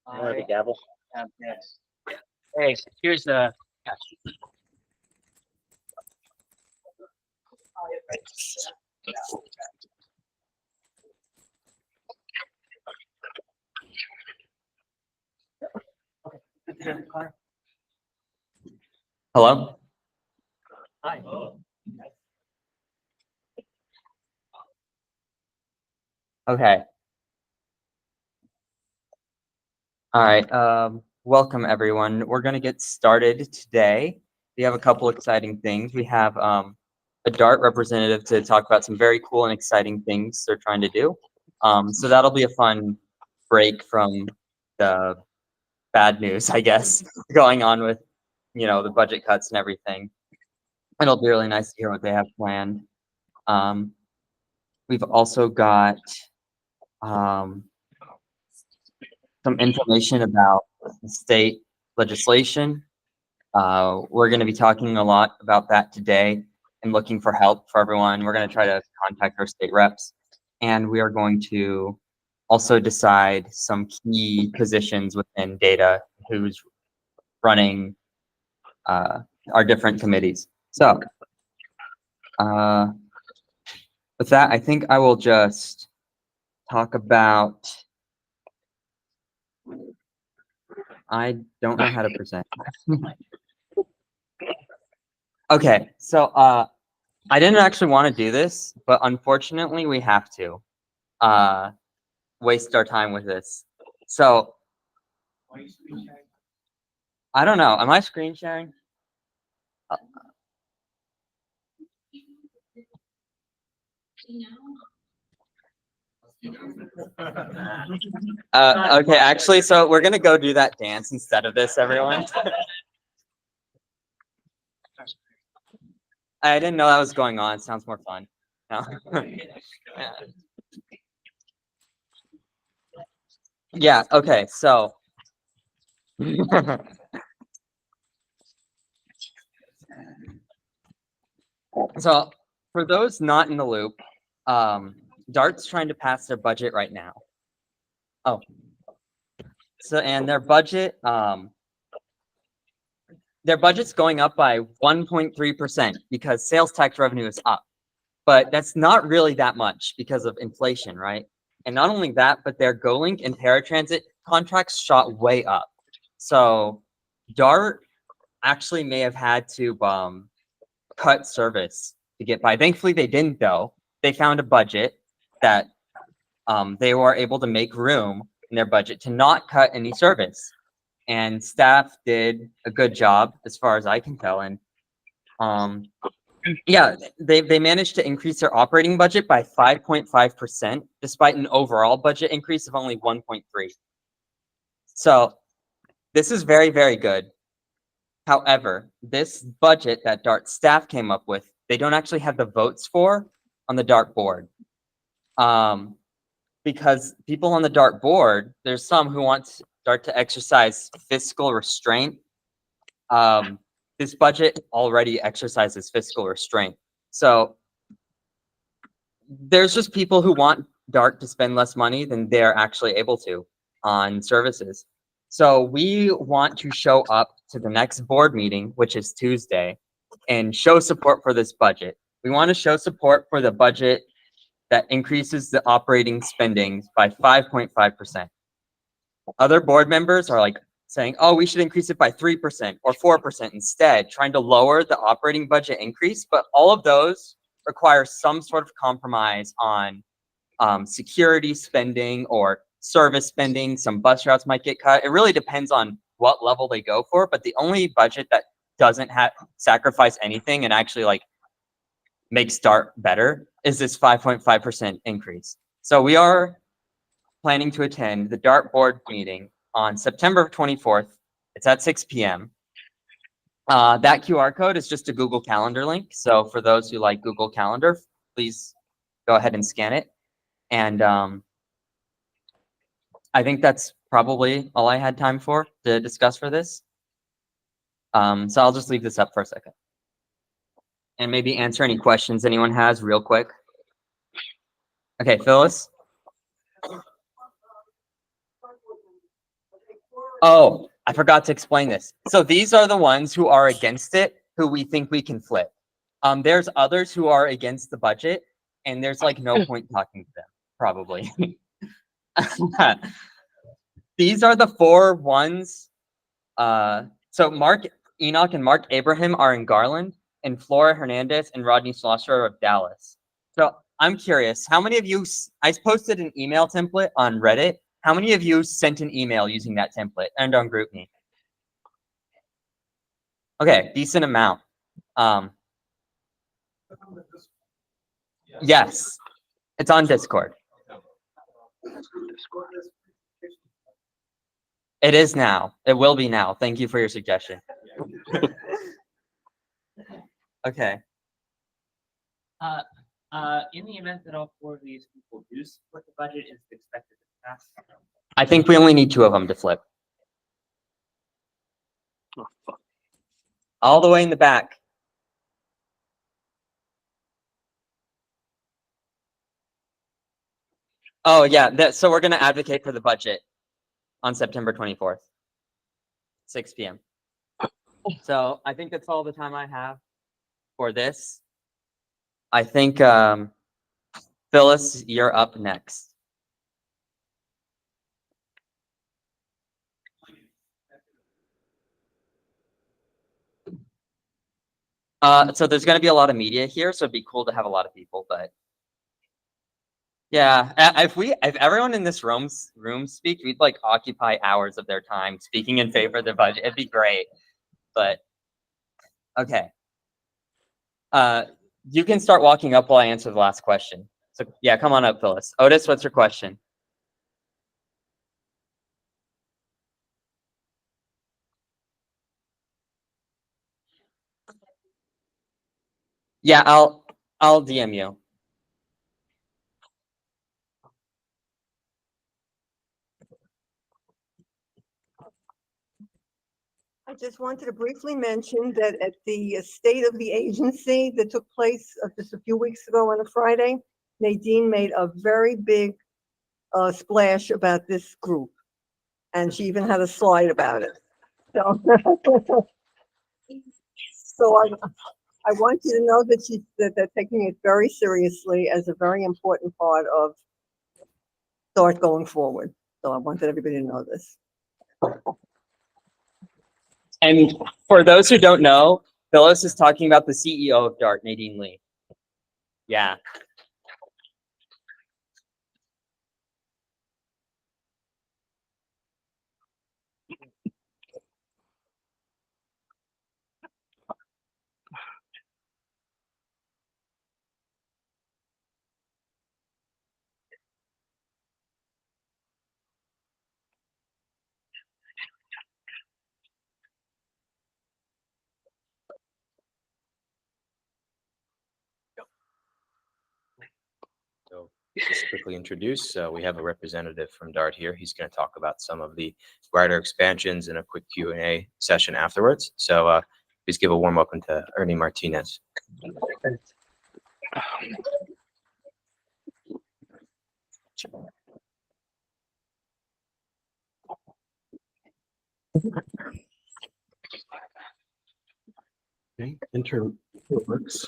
The gavel. Yes. Hey, here's the. Hello? Hi. Okay. All right. Welcome everyone. We're gonna get started today. We have a couple exciting things. We have a DART representative to talk about some very cool and exciting things they're trying to do. So that'll be a fun break from the bad news, I guess, going on with, the budget cuts and everything. It'll be really nice to hear what they have planned. We've also got some information about state legislation. We're going to be talking a lot about that today and looking for help for everyone. We're going to try to contact our state reps, and we are going to also decide some key positions within data, who's running our different committees. So with that, I think I will just talk about, I don't know how to present. Okay, so I didn't actually want to do this, but unfortunately we have to waste our time with this. So I don't know. Am I screen sharing? Okay, actually, so we're gonna go do that dance instead of this, everyone. I didn't know that was going on. It sounds more fun. No. Yeah, okay, so so for those not in the loop, DART's trying to pass their budget right now. Oh. So and their budget's going up by 1.3% because sales tax revenue is up. But that's not really that much because of inflation, right? And not only that, but their GoLink and paratransit contracts shot way up. So DART actually may have had to cut service to get by. Thankfully, they didn't, though. They found a budget that they were able to make room in their budget to not cut any service. And staff did a good job, as far as I can tell. And yeah, they managed to increase their operating budget by 5.5%, despite an overall budget increase of only 1.3. So this is very, very good. However, this budget that DART staff came up with, they don't actually have the votes for on the DART board. Because people on the DART board, there's some who want DART to exercise fiscal restraint. This budget already exercises fiscal restraint. So there's just people who want DART to spend less money than they're actually able to on services. So we want to show up to the next board meeting, which is Tuesday, and show support for this budget. We want to show support for the budget that increases the operating spending by 5.5%. Other board members are like saying, oh, we should increase it by 3% or 4% instead, trying to lower the operating budget increase. But all of those require some sort of compromise on security spending or service spending. Some bus routes might get cut. It really depends on what level they go for. But the only budget that doesn't sacrifice anything and actually like makes DART better is this 5.5% increase. So we are planning to attend the DART board meeting on September 24th. It's at 6 p.m. That QR code is just a Google Calendar link. So for those who like Google Calendar, please go ahead and scan it. And I think that's probably all I had time for to discuss for this. So I'll just leave this up for a second. And maybe answer any questions anyone has real quick. Okay, Phyllis? Oh, I forgot to explain this. So these are the ones who are against it, who we think we can flip. There's others who are against the budget, and there's like no point talking to them, probably. These are the 4 ones. So Mark Enoch and Mark Abraham are in Garland, and Flora Hernandez and Rodney Schlosser are of Dallas. So I'm curious, how many of you, I posted an email template on Reddit. How many of you sent an email using that template and on GroupMe? Okay, decent amount. Yes, it's on Discord. It is now. It will be now. Thank you for your suggestion. Okay. In the event that all 4 of these people do split the budget, is it expected to pass? I think we only need 2 of them to flip. Oh, fuck. All the way in the back. Oh, yeah. So we're going to advocate for the budget on September 24th, 6 p.m. So I think that's all the time I have for this. I think, Phyllis, you're up next. So there's going to be a lot of media here, so it'd be cool to have a lot of people, but yeah, if everyone in this room speak, we'd like occupy hours of their time speaking in favor of the budget. It'd be great, but okay. You can start walking up while I answer the last question. So yeah, come on up, Phyllis. Otis, what's your question? Yeah, I'll DM you. I just wanted to briefly mention that at the State of the Agency that took place just a few weeks ago on a Friday, Nadine made a very big splash about this group. And she even had a slide about it. So, so I want you to know that they're taking it very seriously as a very important part of START going forward. So I wanted everybody to know this. And for those who don't know, Phyllis is talking about the CEO of DART, Nadine Lee. Yeah. So just quickly introduce, we have a representative from DART here. He's going to talk about some of the rider expansions and a quick Q&A session afterwards. So please give a warm welcome to Ernie Martinez. Okay, enter what works.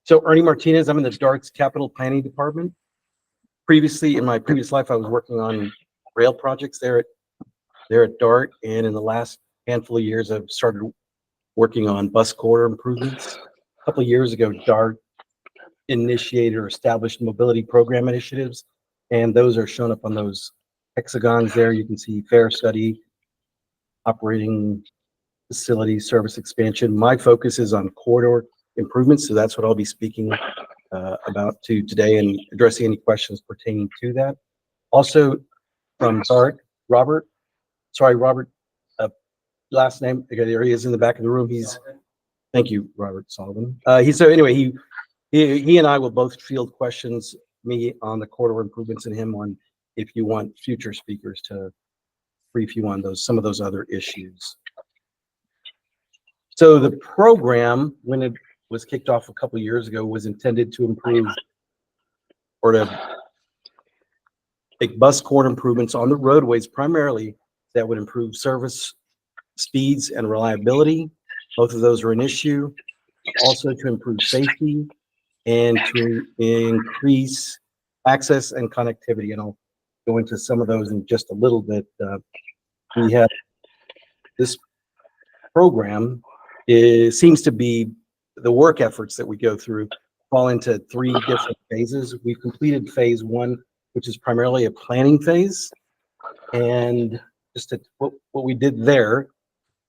So Ernie Martinez, I'm in the DART's Capital Planning Department. Previously, in my previous life, I was working on rail projects there at DART, and in the last handful of years, I've started working on bus corridor improvements. A couple of years ago, DART initiated or established mobility program initiatives, and those are shown up on those hexagons there. You can see fare study, operating facility service expansion. My focus is on corridor improvements, so that's what I'll be speaking about today and addressing any questions pertaining to that. Also from Robert, last name, okay, there he is in the back of the room. Thank you, Robert Sullivan. He and I will both field questions, me on the corridor improvements and him on if you want future speakers to brief you on some of those other issues. So the program, when it was kicked off a couple of years ago, was intended to improve or to make bus corridor improvements on the roadways primarily that would improve service speeds and reliability. Both of those are an issue. Also to improve safety and to increase access and connectivity. And I'll go into some of those in just a little bit. We have this program seems to be the work efforts that we go through fall into 3 different phases. We've completed phase 1, which is primarily a planning phase. And what we did there,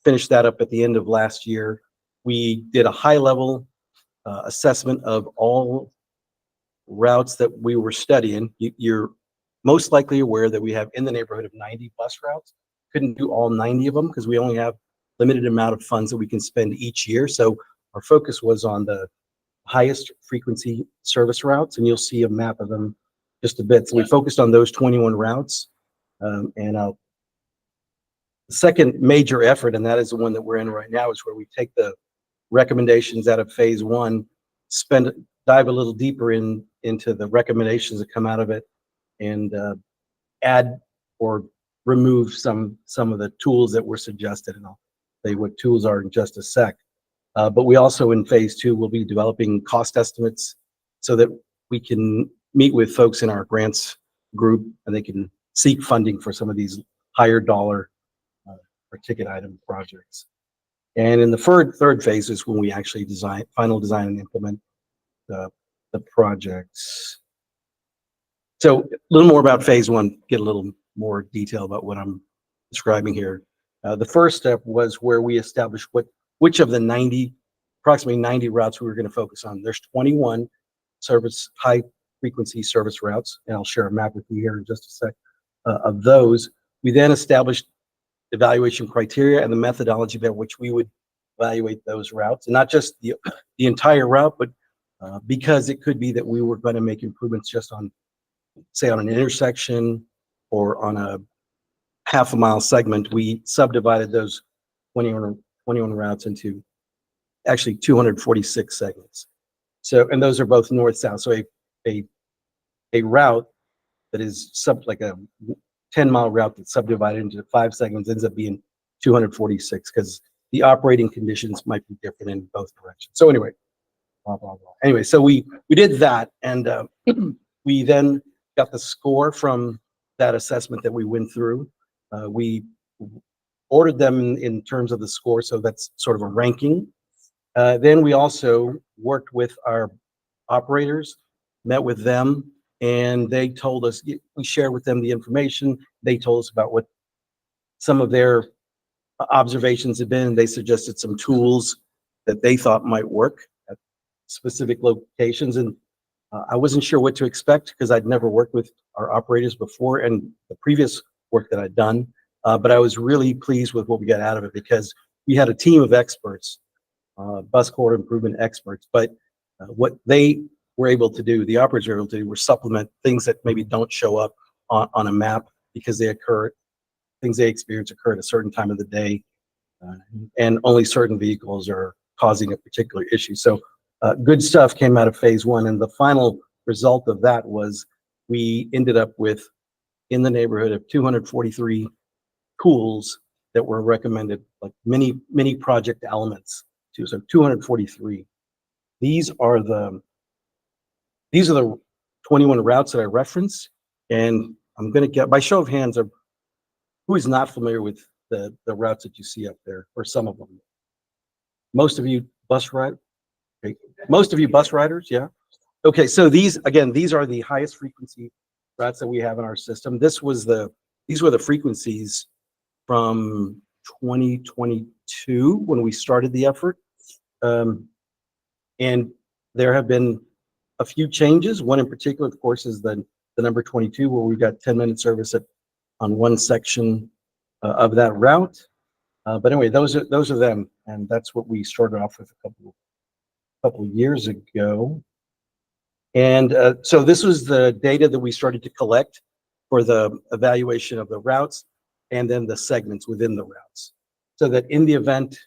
finished that up at the end of last year. We did a high level assessment of all routes that we were studying. You're most likely aware that we have in the neighborhood of 90 bus routes. Couldn't do all 90 of them because we only have limited amount of funds that we can spend each year. So our focus was on the highest frequency service routes, and you'll see a map of them just a bit. So we focused on those 21 routes. The second major effort, and that is the one that we're in right now, is where we take the recommendations out of phase 1, dive a little deeper into the recommendations that come out of it, and add or remove some of the tools that were suggested. And I'll say what tools are in just a sec. But we also in phase 2 will be developing cost estimates so that we can meet with folks in our grants group and they can seek funding for some of these higher dollar or ticket item projects. And in the third phase is when we actually final design and implement the projects. So a little more about phase 1, get a little more detail about what I'm describing here. The first step was where we established which of the approximately 90 routes we were going to focus on. There's 21 high frequency service routes, and I'll share a map with you here in just a sec. Of those, we then established evaluation criteria and the methodology by which we would evaluate those routes, and not just the entire route, but because it could be that we were going to make improvements just on, say, on an intersection or on a half a mile segment. We subdivided those 21 routes into actually 246 segments. So, and those are both north-south. So a route that is like a 10-mile route that's subdivided into 5 segments ends up being 246 because the operating conditions might be different in both directions. So anyway, blah, blah, blah. Anyway, so we did that, and we then got the score from that assessment that we went through. We ordered them in terms of the score, so that's sort of a ranking. Then we also worked with our operators, met with them, and they told us, we shared with them the information. They told us about what some of their observations had been. They suggested some tools that they thought might work at specific locations. And I wasn't sure what to expect because I'd never worked with our operators before and the previous work that I'd done. But I was really pleased with what we got out of it because we had a team of experts, bus corridor improvement experts, but what they were able to do, the operators were able to do, were supplement things that maybe don't show up on a map because things they experience occur at a certain time of the day, and only certain vehicles are causing a particular issue. So good stuff came out of phase 1, and the final result of that was we ended up with in the neighborhood of 243 tools that were recommended, like many project elements too. So 243. These are the 21 routes that I referenced, and I'm going to get, by show of hands, who is not familiar with the routes that you see up there, or some of them? Most of you bus riders, yeah. Okay, so these are the highest frequency routes that we have in our system. These were the frequencies from 2022 when we started the effort. And there have been a few changes. One in particular, of course, is the number 22, where we've got 10-minute service on one section of that route. But anyway, those are them, and that's what we started off with a couple of years ago. And so this was the data that we started to collect for the evaluation of the routes and then the segments within the routes. So that in the event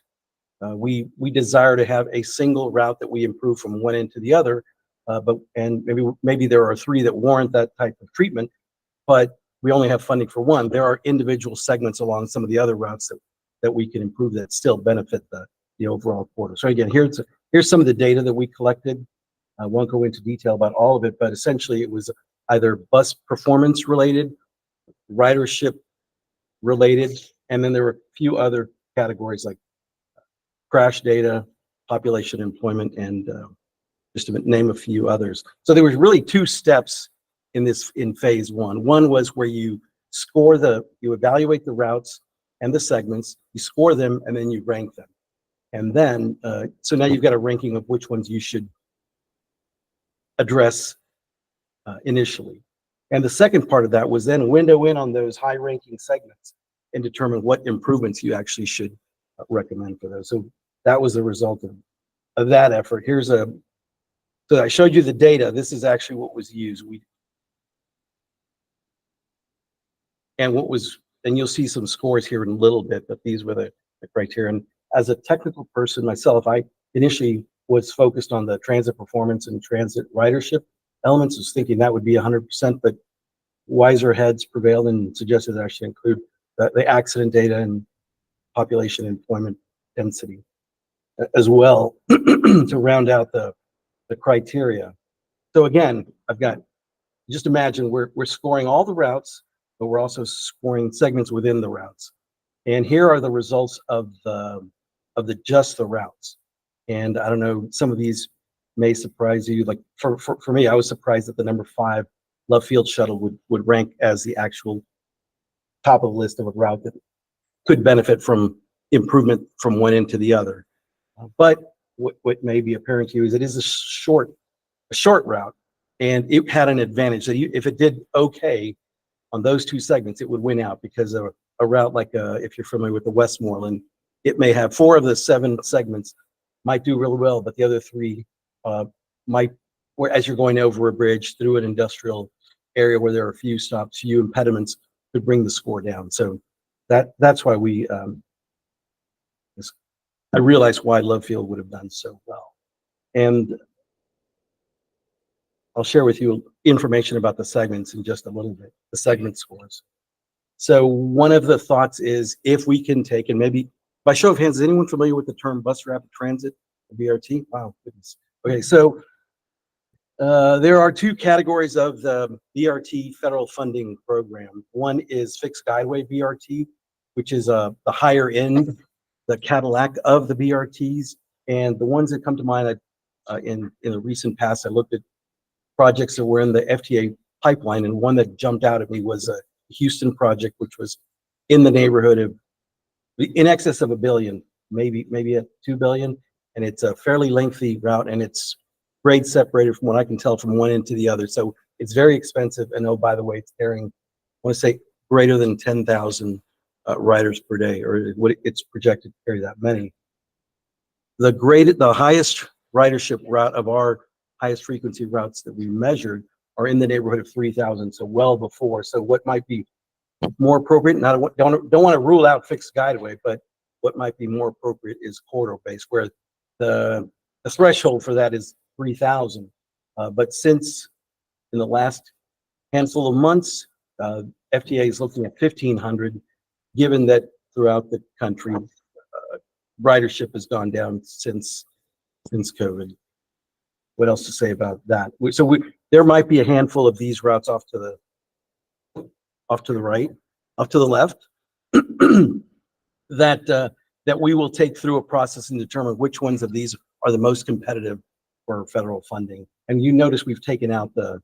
we desire to have a single route that we improve from one end to the other, and maybe there are 3 that warrant that type of treatment, but we only have funding for one. There are individual segments along some of the other routes that we can improve that still benefit the overall corridor. So again, here's some of the data that we collected. I won't go into detail about all of it, but essentially it was either bus performance related, ridership related, and then there were a few other categories like crash data, population employment, and just to name a few others. So there was really 2 steps in phase 1. One was where you evaluate the routes and the segments, you score them, and then you rank them. And then, so now you've got a ranking of which ones you should address initially. And the second part of that was then window in on those high ranking segments and determine what improvements you actually should recommend for those. So that was the result of that effort. So I showed you the data. This is actually what was used. And you'll see some scores here in a little bit, but these were the criteria. And as a technical person myself, I initially was focused on the transit performance and transit ridership elements. I was thinking that would be 100%, but wiser heads prevailed and suggested that actually include the accident data and population employment density as well to round out the criteria. So again, just imagine we're scoring all the routes, but we're also scoring segments within the routes. And here are the results of just the routes. And I don't know, some of these may surprise you. Like for me, I was surprised that the number 5 Love Field shuttle would rank as the actual top of the list of a route that could benefit from improvement from one end to the other. But what may be apparent to you is it is a short route, and it had an advantage. So if it did okay on those 2 segments, it would win out, because a route like if you're familiar with the Westmoreland, it may have 4 of the 7 segments might do really well, but the other 3 might, where as you're going over a bridge through an industrial area where there are a few stops, few impediments, could bring the score down. So that's why I realized why Love Field would have done so well. And I'll share with you information about the segments in just a little bit, the segment scores. So one of the thoughts is, if we can take, and maybe by show of hands, is anyone familiar with the term bus rapid transit, BRT? Wow, goodness. Okay, so there are 2 categories of the BRT federal funding program. One is fixed guideway BRT, which is the higher end, the Cadillac of the BRTs. And the ones that come to mind in the recent past, I looked at projects that were in the FTA pipeline, and one that jumped out at me was a Houston project, which was in the neighborhood of in excess of $1 billion, maybe at $2 billion. And it's a fairly lengthy route, and it's grade separated from what I can tell from one end to the other. So it's very expensive. And oh, by the way, it's carrying, I want to say, greater than 10,000 riders per day, or what it's projected to carry that many. The highest ridership route of our highest frequency routes that we measured are in the neighborhood of 3,000, so well before. So what might be more appropriate, and I don't want to rule out fixed guideway, but what might be more appropriate is corridor-based, where the threshold for that is 3,000. But since in the last handful of months, FTA is looking at 1,500, given that throughout the country, ridership has gone down since COVID. What else to say about that? There might be a handful of these routes off to the right, off to the left, that we will take through a process and determine which ones of these are the most competitive for federal funding. And you notice we've taken out the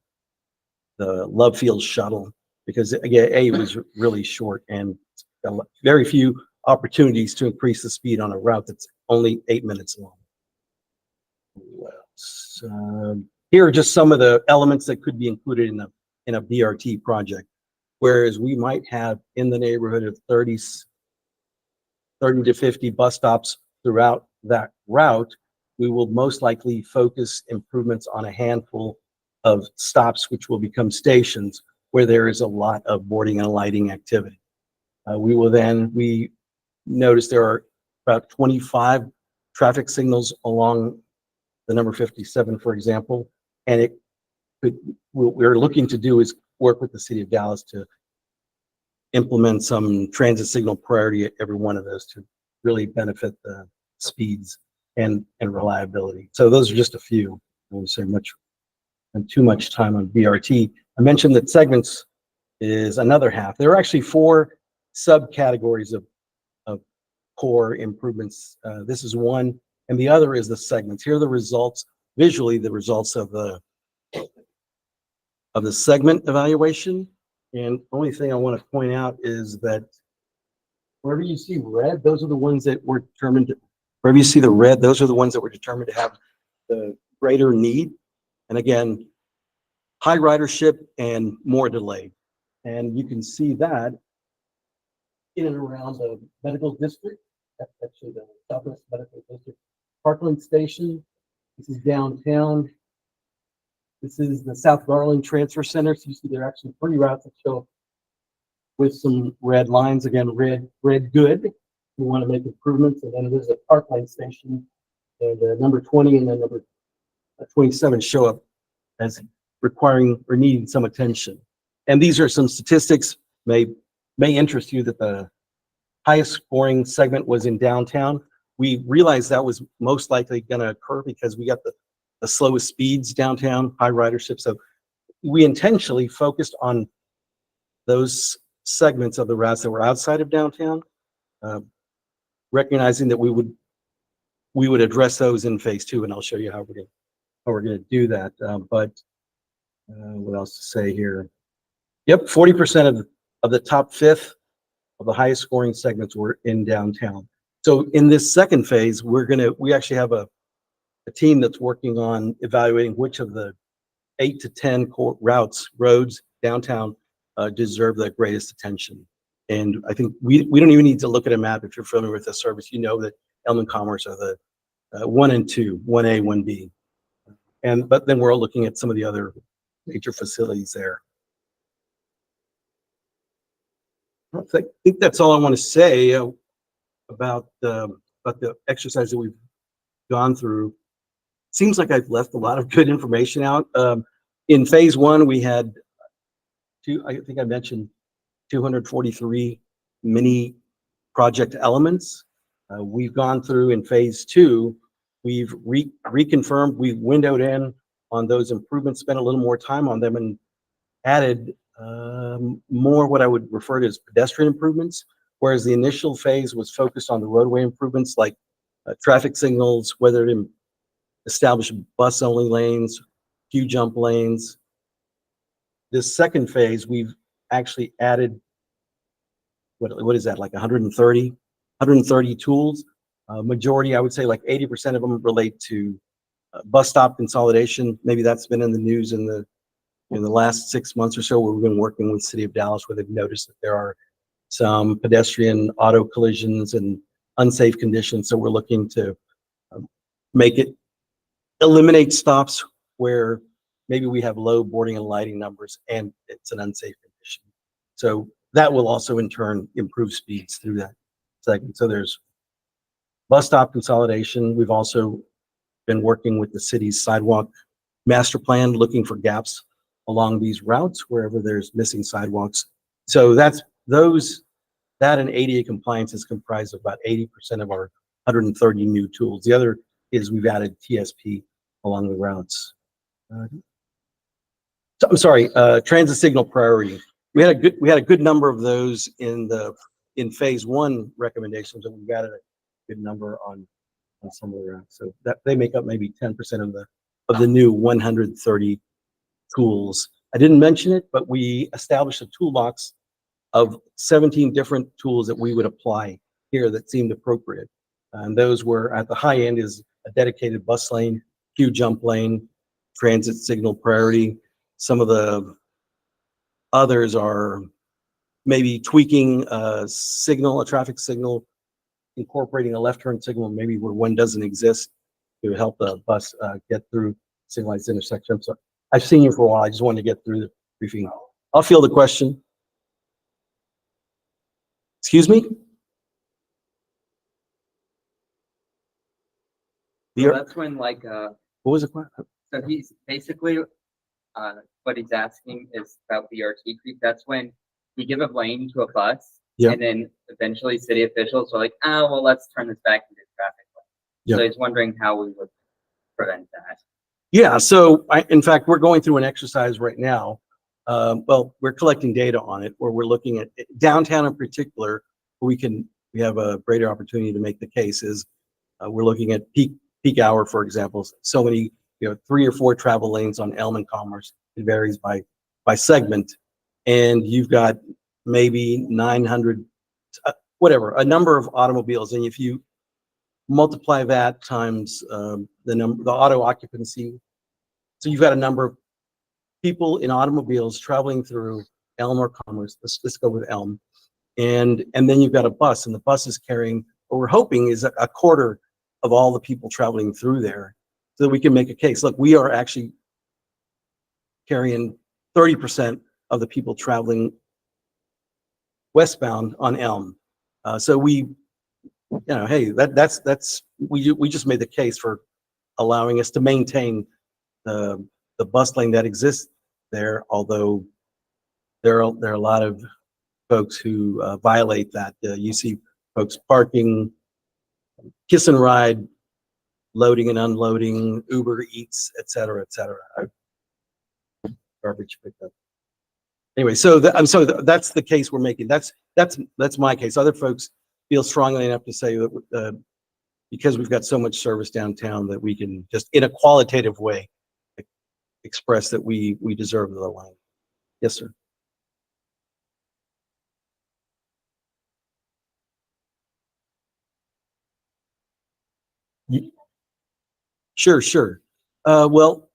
Love Field shuttle, because again, it was really short, and very few opportunities to increase the speed on a route that's only 8 minutes long. What else? Here are just some of the elements that could be included in a BRT project. Whereas we might have in the neighborhood of 30 to 50 bus stops throughout that route, we will most likely focus improvements on a handful of stops, which will become stations where there is a lot of boarding and alighting activity. We notice there are about 25 traffic signals along the number 57, for example, and what we're looking to do is work with the city of Dallas to implement some transit signal priority at every one of those to really benefit the speeds and reliability. So those are just a few. I won't say too much time on BRT. I mentioned that segments is another half. There are actually 4 subcategories of core improvements. This is one, and the other is the segments. Here are the results, visually the results of the segment evaluation. And the only thing I want to point out is that wherever you see red, those are the ones that were determined to, wherever you see the red, those are the ones that were determined to have the greater need. And again, high ridership and more delay. And you can see that in and around the medical district. That's actually the Southwest Medical District. Parkland Station. This is downtown. This is the South Garland Transfer Center. So you see there are actually 3 routes that show up with some red lines. Again, red good. We want to make improvements. And then there's a Parkland Station. And number 20 and then number 27 show up as requiring or needing some attention. And these are some statistics may interest you that the highest scoring segment was in downtown. We realized that was most likely going to occur because we got the slowest speeds downtown, high ridership. So we intentionally focused on those segments of the routes that were outside of downtown, recognizing that we would address those in phase 2, and I'll show you how we're going to do that. What else to say here? Yep, 40% of the top 5th of the highest scoring segments were in downtown. So in this second phase, we actually have a team that's working on evaluating which of the 8 to 10 core roads downtown deserve the greatest attention. And I think we don't even need to look at a map. If you're familiar with the service, you know that Elm & Commerce are the 1 and 2, 1A, 1B. But then we're looking at some of the other major facilities there. I think that's all I want to say about the exercise that we've gone through. Seems like I've left a lot of good information out. In phase 1, we had I think I mentioned 243 mini project elements. We've gone through in phase 2, we've reconfirmed, we've windowed in on those improvements, spent a little more time on them, and added more what I would refer to as pedestrian improvements, whereas the initial phase was focused on the roadway improvements like traffic signals, whether to establish bus-only lanes, queue jump lanes. This second phase, we've actually added, what is that, like 130 tools. Majority, I would say like 80% of them relate to bus stop consolidation. Maybe that's been in the news in the last 6 months or so, where we've been working with the City of Dallas, where they've noticed that there are some pedestrian auto collisions and unsafe conditions. So we're looking to eliminate stops where maybe we have low boarding and lighting numbers and it's an unsafe condition. So that will also in turn improve speeds through that segment. So there's bus stop consolidation. We've also been working with the city's sidewalk master plan, looking for gaps along these routes wherever there's missing sidewalks. So that and ADA compliance is comprised of about 80% of our 130 new tools. The other is we've added TSP along the routes. Transit signal priority. We had a good number of those in phase 1 recommendations, and we've added a good number on some of the routes. So that they make up maybe 10% of the new 130 tools. I didn't mention it, but we established a toolbox of 17 different tools that we would apply here that seemed appropriate. And those were, at the high end is a dedicated bus lane, queue jump lane, transit signal priority. Some of the others are maybe tweaking a signal, a traffic signal, incorporating a left turn signal, maybe where one doesn't exist, to help the bus get through signalized intersection. So I've seen you for a while. I just wanted to get through the briefing. I'll field the question. Excuse me? So that's when like, What was the question? so he's basically, what he's asking is about BRT creep. That's when you give a lane to a bus. Yeah. And then eventually city officials are like, oh, well, let's turn this back into traffic lane. Yeah. So he's wondering how we would prevent that. Yeah, so in fact, we're going through an exercise right now. Well, we're collecting data on it, where we're looking at downtown in particular. We have a greater opportunity to make the cases. We're looking at peak hour, for example. So many, 3 or 4 travel lanes on Elm and Commerce. It varies by segment, and you've got maybe 900, whatever, a number of automobiles, and if you multiply that times the auto occupancy. So you've got a number of people in automobiles traveling through Elm or Commerce. Let's go with Elm. And then you've got a bus, and the bus is carrying, what we're hoping is a quarter of all the people traveling through there, so that we can make a case. Look, we are actually carrying 30% of the people traveling westbound on Elm. So we, hey, we just made the case for allowing us to maintain the bus lane that exists there, although there are a lot of folks who violate that. You see folks parking, kiss and ride, loading and unloading, Uber Eats, et cetera, et cetera. Garbage pickup. Anyway, so that's the case we're making. That's my case. Other folks feel strongly enough to say that because we've got so much service downtown, that we can just in a qualitative way express that we deserve the line. Yes, sir. Sure. Well,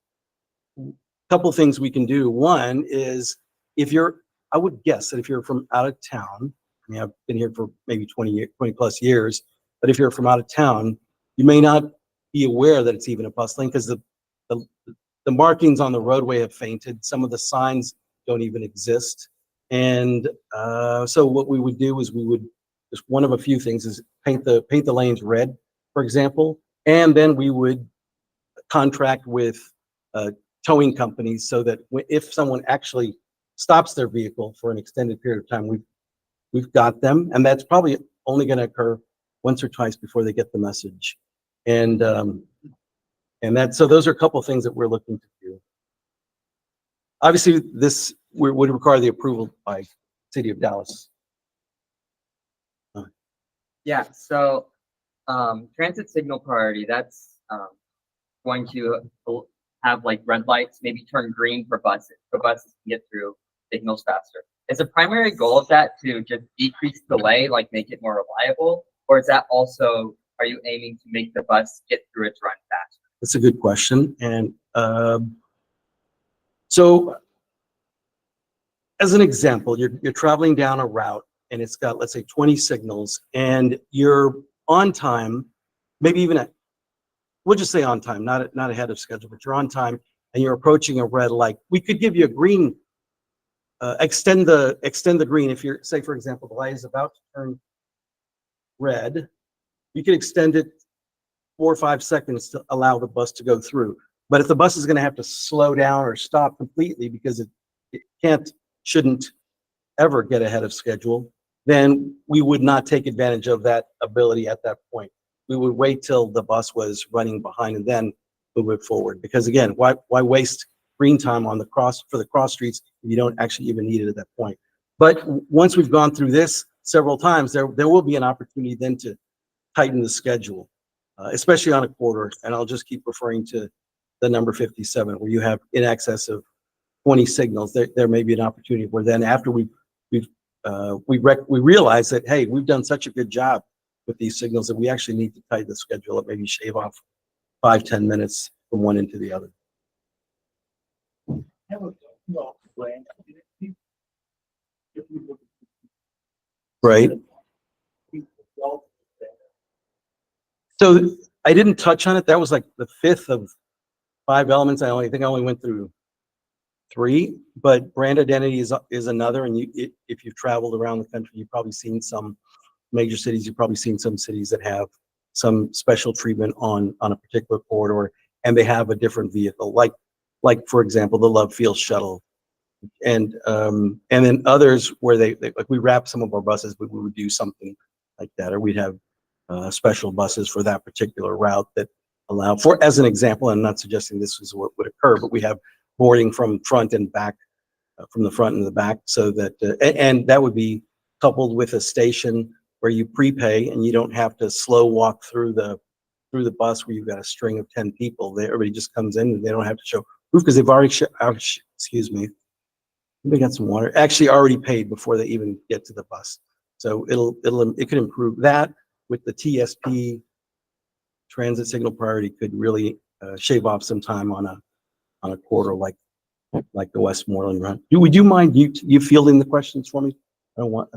a couple things we can do. One is, I would guess that if you're from out of town, I mean, I've been here for maybe 20 plus years, but if you're from out of town, you may not be aware that it's even a bus lane, because the markings on the roadway have fainted. Some of the signs don't even exist. And so what we would do is just one of a few things is paint the lanes red, for example, and then we would contract with towing companies, so that if someone actually stops their vehicle for an extended period of time, we've got them, and that's probably only going to occur once or twice before they get the message. And so those are a couple of things that we're looking to do. Obviously, this would require the approval by City of Dallas. Yeah, so transit signal priority, that's going to have like red lights, maybe turn green for buses. So buses can get through signals faster. Is the primary goal of that to just decrease delay, like make it more reliable? Or is that also, are you aiming to make the bus get through its run faster? That's a good question. And so as an example, you're traveling down a route and it's got, let's say, 20 signals, and you're on time, maybe even we'll just say on time, not ahead of schedule, but you're on time and you're approaching a red light. We could give you a green, extend the green. If you're, say, for example, the light is about to turn red, you can extend it 4 or 5 seconds to allow the bus to go through. But if the bus is going to have to slow down or stop completely because it shouldn't ever get ahead of schedule, then we would not take advantage of that ability at that point. We would wait till the bus was running behind and then move it forward. Because again, why waste green time on for the cross streets if you don't actually even need it at that point? But once we've gone through this several times, there will be an opportunity then to tighten the schedule, especially on a corridor. And I'll just keep referring to the number 57, where you have in excess of 20 signals. There may be an opportunity where then after we realize that, hey, we've done such a good job with these signals that we actually need to tighten the schedule up, maybe shave off 5-10 minutes from one into the other. Right. So I didn't touch on it. That was like the fifth of 5 elements. I think I only went through 3, but brand identity is another. And if you've traveled around the country, you've probably seen some major cities. You've probably seen some cities that have some special treatment on a particular corridor, and they have a different vehicle, like for example, the Love Field shuttle. And then others where they like we wrap some of our buses, we would do something like that, or we'd have special buses for that particular route that allow for, as an example, I'm not suggesting this is what would occur, but we have boarding from front and back, from the front and the back, so that and that would be coupled with a station where you prepay and you don't have to slow walk through the bus where you've got a string of 10 people. Everybody just comes in and they don't have to show proof because they've already excuse me. They got some water. Actually, already paid before they even get to the bus. So it could improve that with the TSP, transit signal priority, could really shave off some time on a corridor like the Westmoreland run. Would you mind you fielding the questions for me? I don't want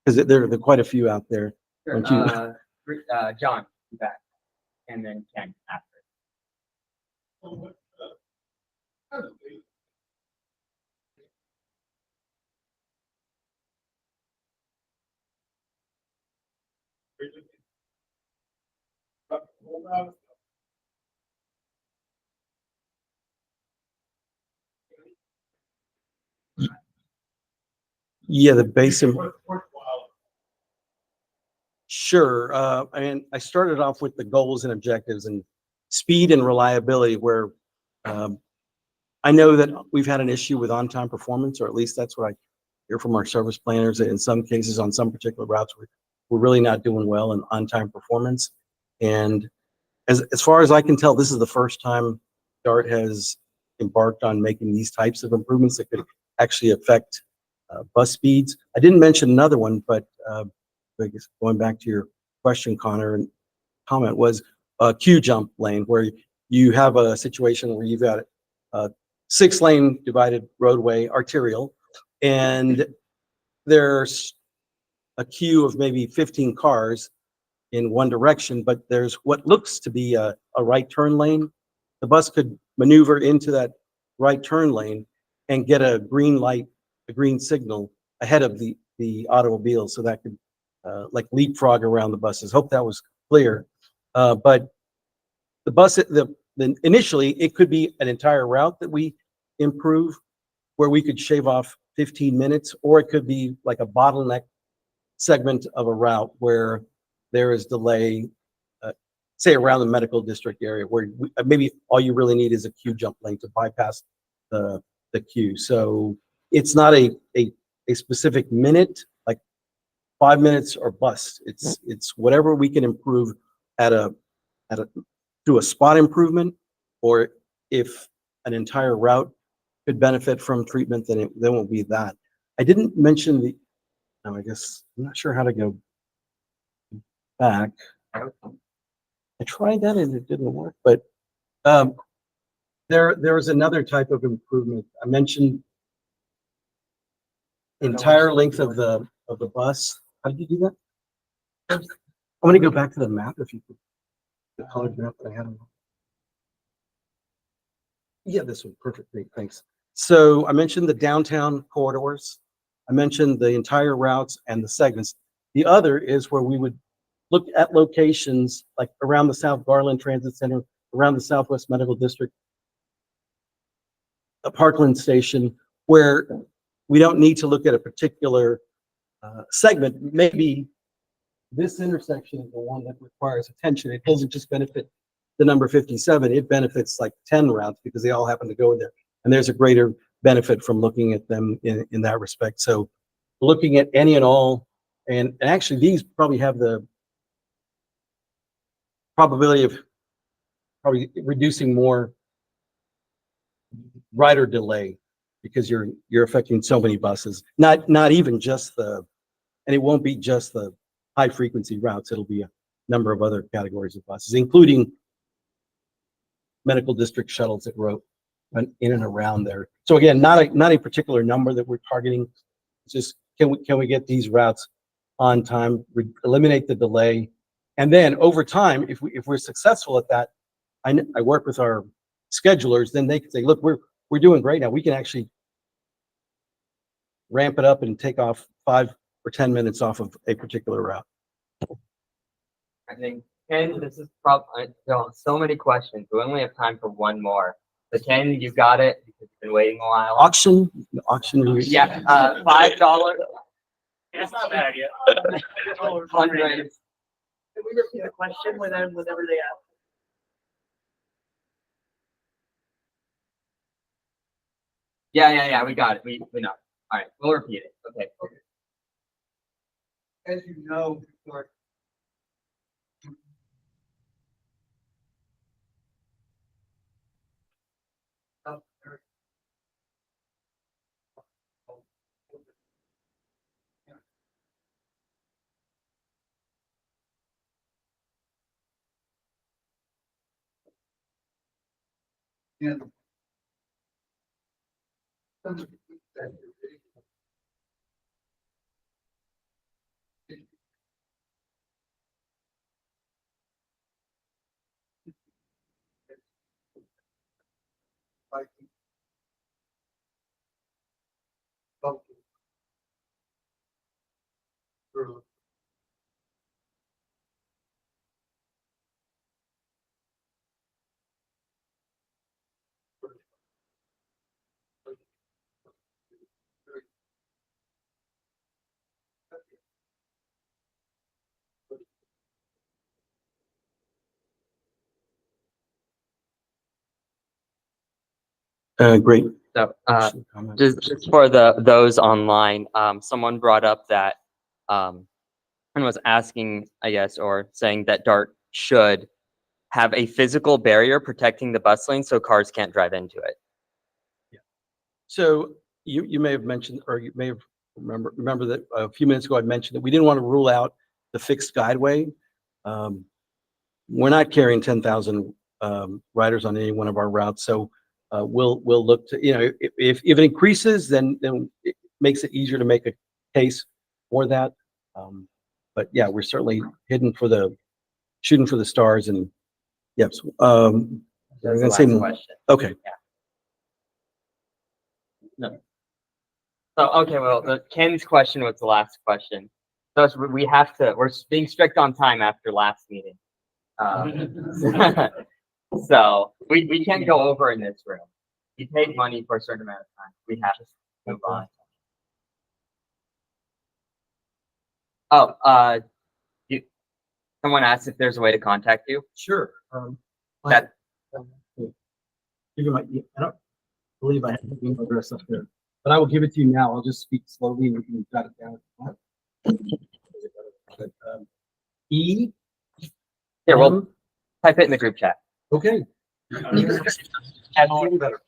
because there are quite a few out there. Sure. Don't John, you back, and then Ken after. Yeah, the basin. Sure. And I started off with the goals and objectives and speed and reliability, where I know that we've had an issue with on-time performance, or at least that's what I hear from our service planners. That in some cases, on some particular routes, we're really not doing well in on-time performance. And as far as I can tell, this is the first time DART has embarked on making these types of improvements that could actually affect bus speeds. I didn't mention another one, but I guess going back to your question, Connor, and comment was a queue jump lane, where you have a situation where you've got a 6-lane divided roadway, arterial, and there's a queue of maybe 15 cars in one direction, but there's what looks to be a right turn lane. The bus could maneuver into that right turn lane and get a green light, a green signal ahead of the automobile, so that could like leapfrog around the buses. Hope that was clear. But the bus, initially, it could be an entire route that we improve, where we could shave off 15 minutes, or it could be like a bottleneck segment of a route where there is delay, say around the medical district area, where maybe all you really need is a queue jump lane to bypass the queue. So it's not a specific minute, like 5 minutes or bust. It's whatever we can improve through a spot improvement, or if an entire route could benefit from treatment, then it won't be that. I didn't mention I guess I'm not sure how to go back. I tried that and it didn't work, but there was another type of improvement. I mentioned entire length of the bus. How did you do that? I'm going to go back to the map if you could. The colored map that I had. Yeah, this one. Perfect. Great. Thanks. So I mentioned the downtown corridors. I mentioned the entire routes and the segments. The other is where we would look at locations like around the South Garland Transit Center, around the Southwest Medical District, a Parkland Station, where we don't need to look at a particular segment. Maybe this intersection is the one that requires attention. It doesn't just benefit the number 57, it benefits like 10 routes because they all happen to go there. And there's a greater benefit from looking at them in that respect. So looking at any and all, and actually these probably have the probability of probably reducing more rider delay, because you're affecting so many buses. Not even just and it won't be just the high frequency routes. It'll be number of other categories of buses, including medical district shuttles that went in and around there. So again, not a particular number that we're targeting. It's just, can we get these routes on time, eliminate the delay? And then over time, if we're successful at that, I work with our schedulers, then they can say, look, we're doing great now. We can actually ramp it up and take off 5 or 10 minutes off of a particular route. I think, Ken, this is probably so many questions. We only have time for one more. So Ken, you got it because you've been waiting a while. Auction. Yeah, $5. It's not a bad idea. Hundreds. Can we repeat the question whenever they ask? Yeah, we got it. We know. All right, we'll repeat it. Okay. As you know, historic and Great. So, Comment. just for those online, someone brought up that, and was asking, I guess, or saying that DART should have a physical barrier protecting the bus lane so cars can't drive into it. So you may have mentioned, or you may have remember that a few minutes ago I mentioned that we didn't want to rule out the fixed guideway. We're not carrying 10,000 riders on any one of our routes, so we'll look to, if it increases, then it makes it easier to make a case for that. But yeah, we're certainly shooting for the stars, and yes. I'm That's gonna the say last more. question. Okay. No. So, okay, well, Ken's question was the last question. So we're being strict on time after last meeting. So we can't go over in this room. We paid money for a certain amount of time. We have to move on. Oh, someone asked if there's a way to contact you. Sure. That Give you I don't believe I have the email address up there, but I will give it to you now. I'll just speak slowly and you can jot it down. But, E. here, we'll type it in the group chat. Okay. And Better.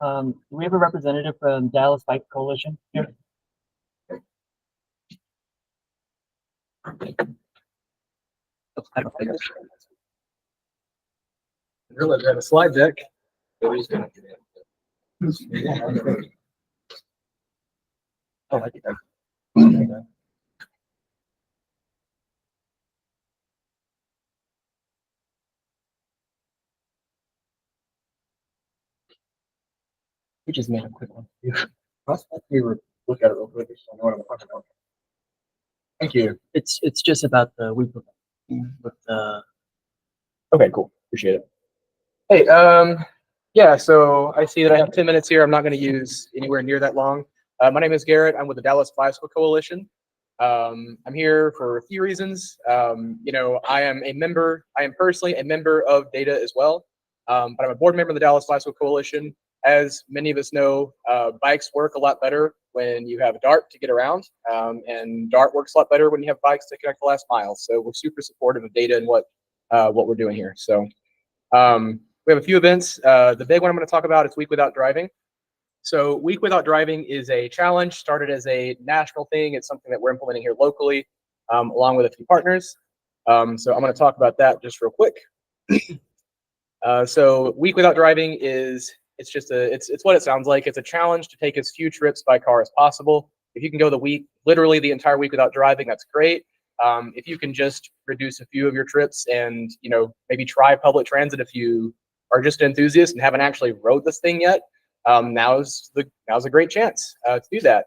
Do we have a representative from Dallas Bike Coalition here? I don't think I realized I had a slide deck. Oh, I think I. We just made a quick one. We were look at it real quick. So I know what I'm talking about. Thank you. It's just about the with the Okay, cool. Appreciate it. Hey, yeah, so I see that I have 10 minutes here. I'm not going to use anywhere near that long. My name is Garrett. I'm with the Dallas Bicycle Coalition. I'm here for a few reasons. I am personally a member of DATA as well, but I'm a board member of the Dallas Bicycle Coalition. As many of us know, bikes work a lot better when you have a DART to get around, and DART works a lot better when you have bikes to connect the last mile. So we're super supportive of data and what we're doing here. So we have a few events. The big one I'm going to talk about is Week Without Driving. So Week Without Driving is a challenge started as a national thing. It's something that we're implementing here locally, along with a few partners. So I'm going to talk about that just real quick. So Week Without Driving it's what it sounds like. It's a challenge to take as few trips by car as possible. If you can go literally the entire week without driving, that's great. If you can just reduce a few of your trips and, maybe try public transit if you are just an enthusiast and haven't actually rode this thing yet, now's a great chance to do that.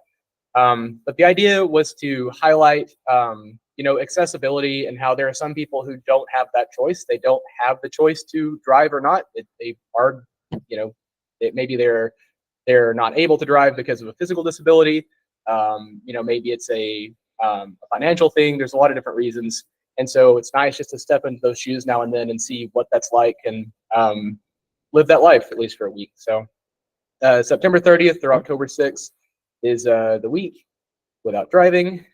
But the idea was to highlight, accessibility and how there are some people who don't have that choice. They don't have the choice to drive or not. They are, maybe they're not able to drive because of a physical disability. Maybe it's a financial thing. There's a lot of different reasons. And so it's nice just to step into those shoes now and then and see what that's like and live that life, at least for a week. So September 30th through October 6th is the Week Without Driving.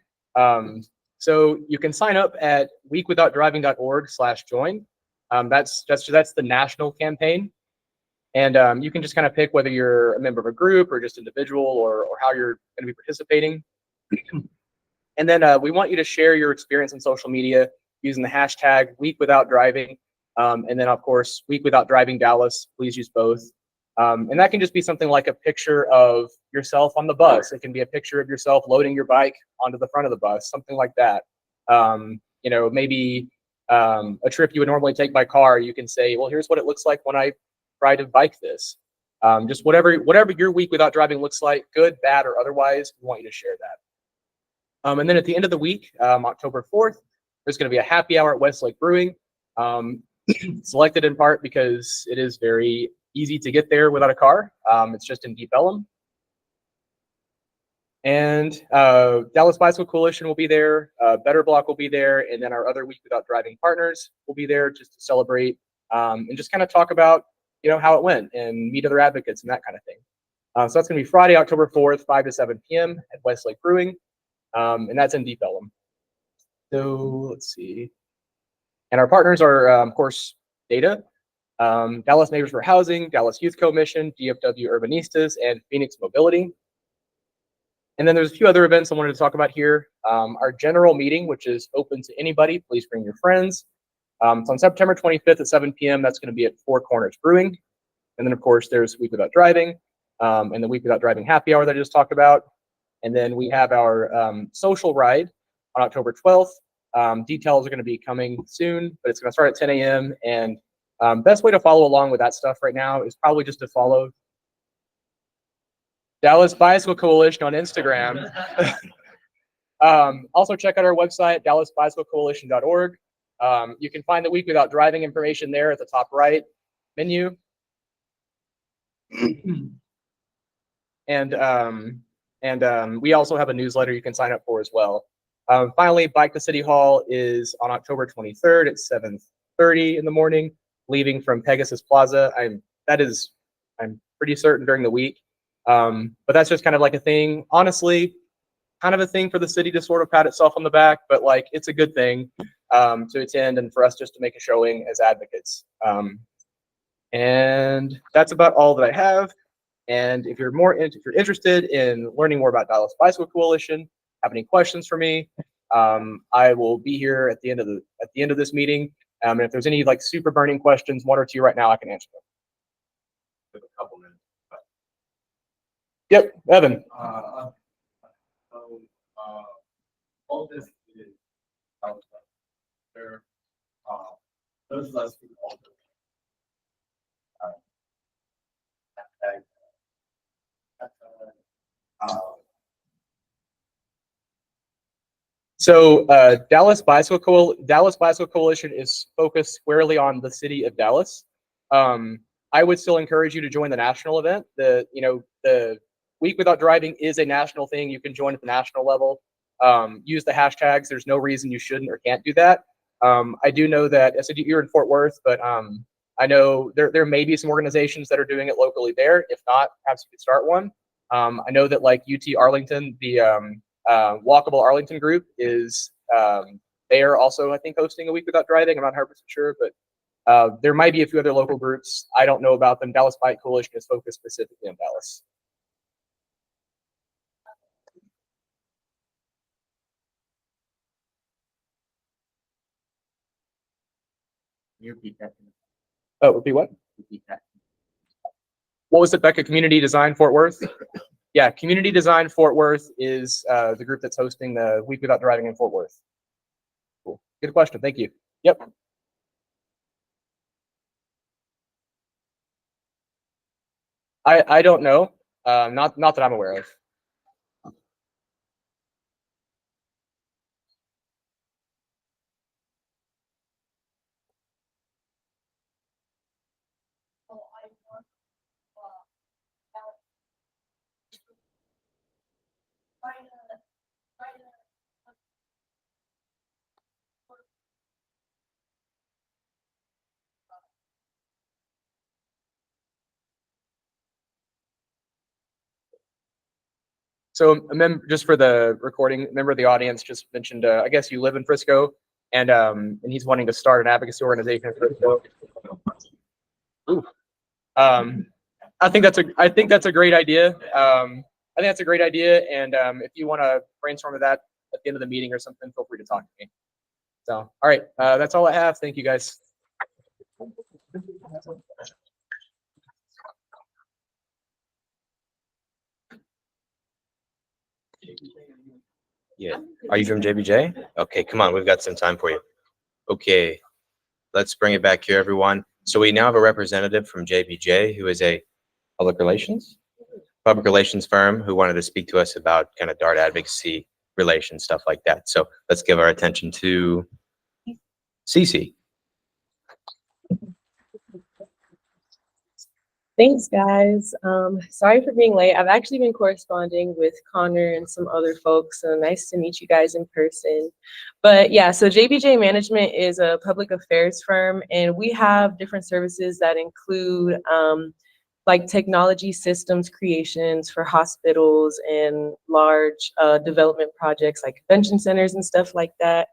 So you can sign up at weekwithoutdriving.org/join. That's the national campaign. And you can just kind of pick whether you're a member of a group or just individual or how you're going to be participating. And then we want you to share your experience on social media using the hashtag #WeekWithoutDriving. And then, of course, Week Without Driving Dallas. Please use both. And that can just be something like a picture of yourself on the bus. It can be a picture of yourself loading your bike onto the front of the bus, something like that. Maybe a trip you would normally take by car, you can say, well, here's what it looks like when I try to bike this. Just whatever your Week Without Driving looks like, good, bad, or otherwise, we want you to share that. And then at the end of the week, October 4th, there's going to be a happy hour at Westlake Brewing. Selected in part because it is very easy to get there without a car. It's just in Deep Ellum. And Dallas Bicycle Coalition will be there. Better Block will be there. And then our other Week Without Driving partners will be there just to celebrate and just kind of talk about, how it went and meet other advocates and that kind of thing. So that's going to be Friday, October 4th, 5 to 7 p.m. at Westlake Brewing. And that's in Deep Ellum. So let's see. And our partners are, of course, Data, Dallas Neighbors for Housing, Dallas Youth Commission, DFW Urbanistas, and Phoenix Mobility. And then there's a few other events I wanted to talk about here. Our general meeting, which is open to anybody, please bring your friends. It's on September 25th at 7 p.m. That's going to be at Four Corners Brewing. And then, of course, there's Week Without Driving and the Week Without Driving happy hour that I just talked about. And then we have our social ride on October 12th. Details are going to be coming soon, but it's going to start at 10 a.m. And best way to follow along with that stuff right now is probably just to follow Dallas Bicycle Coalition on Instagram. Also check out our website, dallasbicyclecoalition.org. You can find the Week Without Driving information there at the top right menu. And we also have a newsletter you can sign up for as well. Finally, Bike to City Hall is on October 23rd at 7:30 in the morning, leaving from Pegasus Plaza. I'm pretty certain during the week. But that's just kind of like a thing, honestly, kind of a thing for the city to sort of pat itself on the back, but like it's a good thing to attend and for us just to make a showing as advocates. And that's about all that I have. And if you're interested in learning more about Dallas Bicycle Coalition, have any questions for me, I will be here at the end of this meeting. And if there's any like super burning questions, one or two right now, I can answer them. With a couple minutes. Yep, Evan. All this is there. Those of us who also. So Dallas Bicycle Coalition is focused squarely on the city of Dallas. I would still encourage you to join the national event. The Week Without Driving is a national thing. You can join at the national level. Use the hashtags. There's no reason you shouldn't or can't do that. I do know that I said you're in Fort Worth, but I know there may be some organizations that are doing it locally there. If not, perhaps you could start one. I know that like UT Arlington, the Walkable Arlington group is they are also, I think, hosting a week without driving. I'm not 100% sure, but there might be a few other local groups. I don't know about them. Dallas Bike Coalition is focused specifically on Dallas. You repeat that. Oh, it would be what? Repeat that. What was it, Becca? Community Design Fort Worth? Yeah, Community Design Fort Worth is the group that's hosting the Week Without Driving in Fort Worth. Cool. Good question. Thank you. Yep. I don't know. Not that I'm aware of. So just for the recording, a member of the audience just mentioned, I guess you live in Frisco, and he's wanting to start an advocacy organization in Frisco. Ooh. I think that's a great idea. I think that's a great idea, and if you want to brainstorm with that at the end of the meeting or something, feel free to talk to me. So, all right, that's all I have. Thank you, guys. Yeah. Are you from JBJ? Okay, come on, we've got some time for you. Okay, let's bring it back here, everyone. So we now have a representative from JBJ who is a public relations firm who wanted to speak to us about kind of DART advocacy relations, stuff like that. So let's give our attention to Cece. Thanks, guys. Sorry for being late. I've actually been corresponding with Connor and some other folks, so nice to meet you guys in person. But yeah, so JBJ Management is a public affairs firm, and we have different services that include like technology systems creations for hospitals and large development projects like convention centers and stuff like that.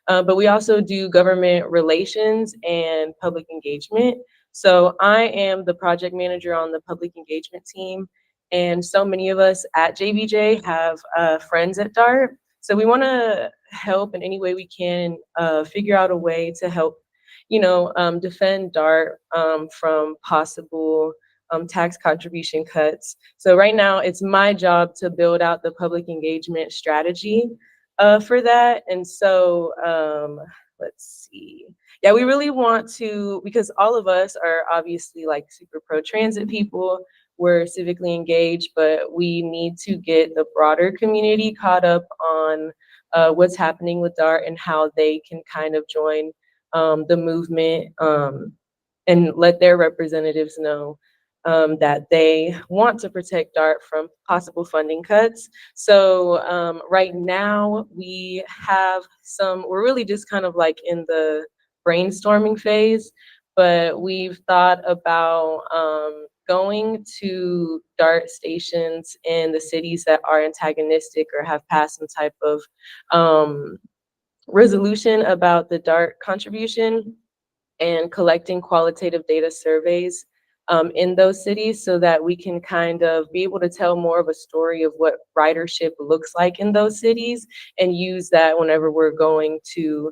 But we also do government relations and public engagement. So I am the project manager on the public engagement team, and so many of us at JBJ have friends at DART. So we want to help in any way we can, figure out a way to help, defend DART from possible tax contribution cuts. So right now it's my job to build out the public engagement strategy for that. And so let's see. Yeah, we really want to, because all of us are obviously like super pro-transit people, we're civically engaged, but we need to get the broader community caught up on what's happening with DART and how they can kind of join the movement and let their representatives know that they want to protect DART from possible funding cuts. So right now we have we're really just kind of like in the brainstorming phase, but we've thought about going to DART stations in the cities that are antagonistic or have passed some type of resolution about the DART contribution and collecting qualitative data surveys in those cities so that we can kind of be able to tell more of a story of what ridership looks like in those cities and use that whenever we're going to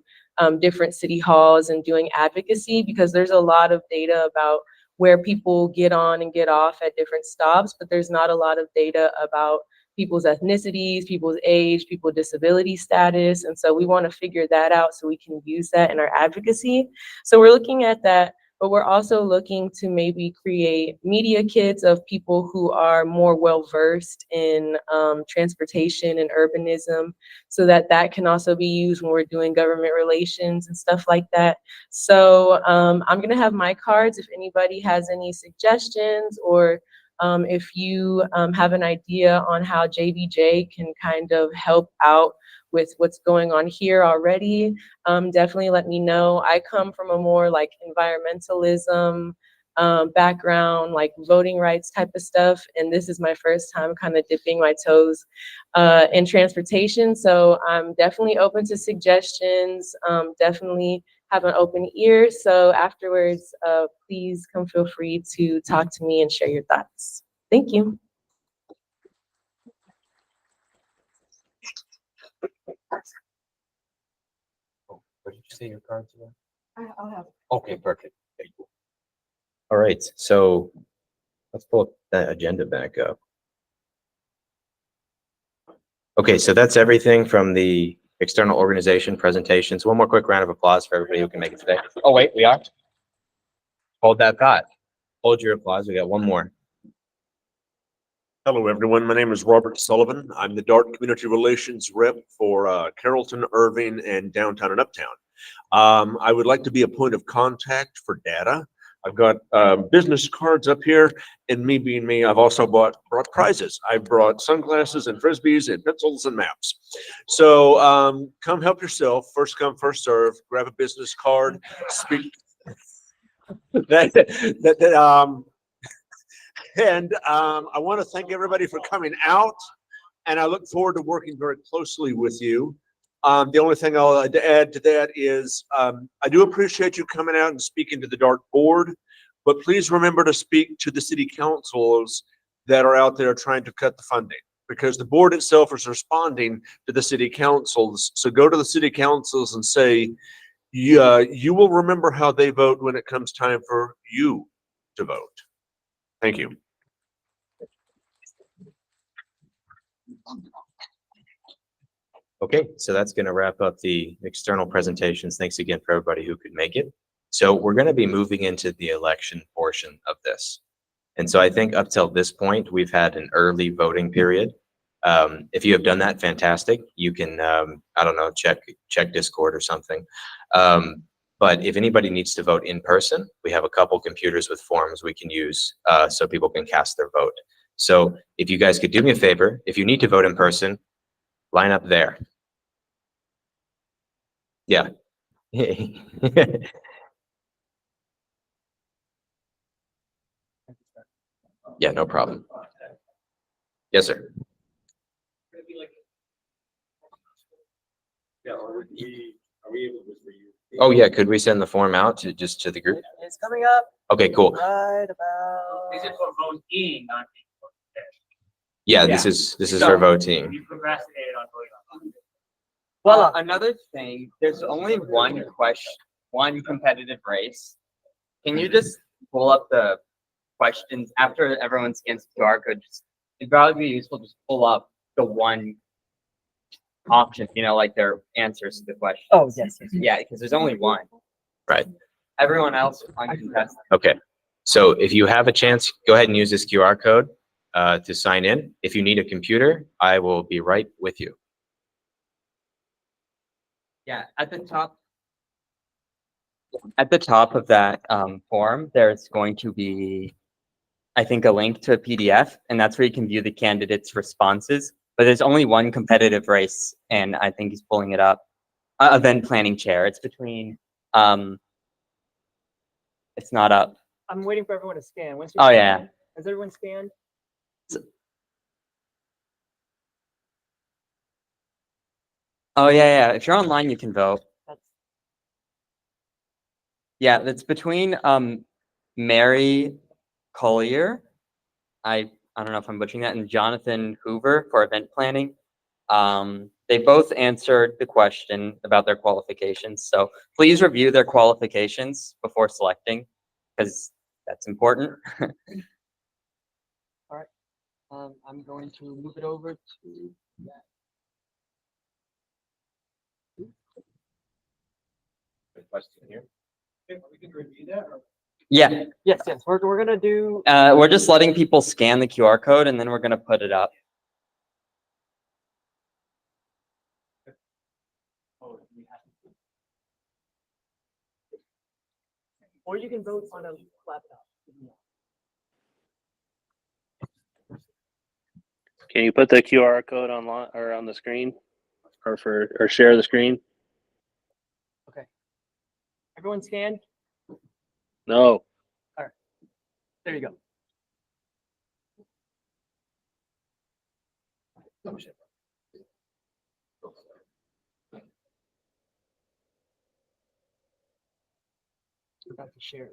different city halls and doing advocacy, because there's a lot of data about where people get on and get off at different stops, but there's not a lot of data about people's ethnicities, people's age, people's disability status. And so we want to figure that out so we can use that in our advocacy. So we're looking at that, but we're also looking to maybe create media kits of people who are more well-versed in transportation and urbanism, so that that can also be used when we're doing government relations and stuff like that. So I'm gonna have my cards if anybody has any suggestions, or if you have an idea on how JBJ can kind of help out with what's going on here already, definitely let me know. I come from a more like environmentalism background, like voting rights type of stuff. And this is my first time kind of dipping my toes in transportation. So I'm definitely open to suggestions, definitely have an open ear. So afterwards, please come feel free to talk to me and share your thoughts. Thank you. What did you say your cards were? I'll have. Okay, perfect. Okay, cool. All right, so let's pull that agenda back up. Okay, so that's everything from the external organization presentations. One more quick round of applause for everybody who can make it today. Oh, wait, we are? Hold that thought. Hold your applause. We got one more. Hello, everyone. My name is Robert Sullivan. I'm the DART Community Relations Rep for Carrollton, Irving, and downtown and uptown. I would like to be a point of contact for data. I've got business cards up here, and me being me, I've also brought prizes. I brought sunglasses and frisbees and pencils and maps. So come help yourself. First come, first serve. Grab a business card. Speak. And I want to thank everybody for coming out, and I look forward to working very closely with you. The only thing I'll add to that is I do appreciate you coming out and speaking to the DART board, but please remember to speak to the city councils that are out there trying to cut the funding, because the board itself is responding to the city councils. So go to the city councils and say, you will remember how they vote when it comes time for you to vote. Thank you. Okay, so that's going to wrap up the external presentations. Thanks again for everybody who could make it. So we're going to be moving into the election portion of this. And so I think up till this point, we've had an early voting period. If you have done that, fantastic. You can, I don't know, check Discord or something. But if anybody needs to vote in person, we have a couple computers with forms we can use so people can cast their vote. So if you guys could do me a favor, if you need to vote in person, line up there. Yeah. Yeah, no problem. Yes, sir. Yeah, are we able to for you? Oh, yeah, could we send the form out to just to the group? It's coming up Okay, cool. right about. These are for voting, not for Yeah, Yeah. this is for So- voting. you procrastinated on voting on. Well, another thing, there's only one question, one competitive race. Can you just pull up the questions after everyone scans the QR code? It'd probably be useful just pull up the one option, like their answers to the question. Oh, yes. Yeah, because there's only one. Right. Everyone else uncontested. Okay. So if you have a chance, go ahead and use this QR code to sign in. If you need a computer, I will be right with you. Yeah, at the top of that form, there's going to be, I think, a link to a PDF, and that's where you can view the candidates' responses. But there's only one competitive race, and I think he's pulling it up. Event planning chair. It's between. It's not up. I'm waiting for everyone to scan. Once you Oh, scan, yeah. Has everyone scanned? Oh yeah. If you're online, you can vote. That's Yeah, that's between Mary Collier. I don't know if I'm butchering that, and Jonathan Hoover for event planning. They both answered the question about their qualifications. So please review their qualifications before selecting, because that's important. I'm going to move it over to. Question here. We can review that or? Yeah, yes. We're gonna do. we're just letting people scan the QR code, and then we're gonna put it up. Or you can vote on a laptop. Can you put the QR code online or on the screen, or share the screen? Everyone scanned? No. There you go. About to share it.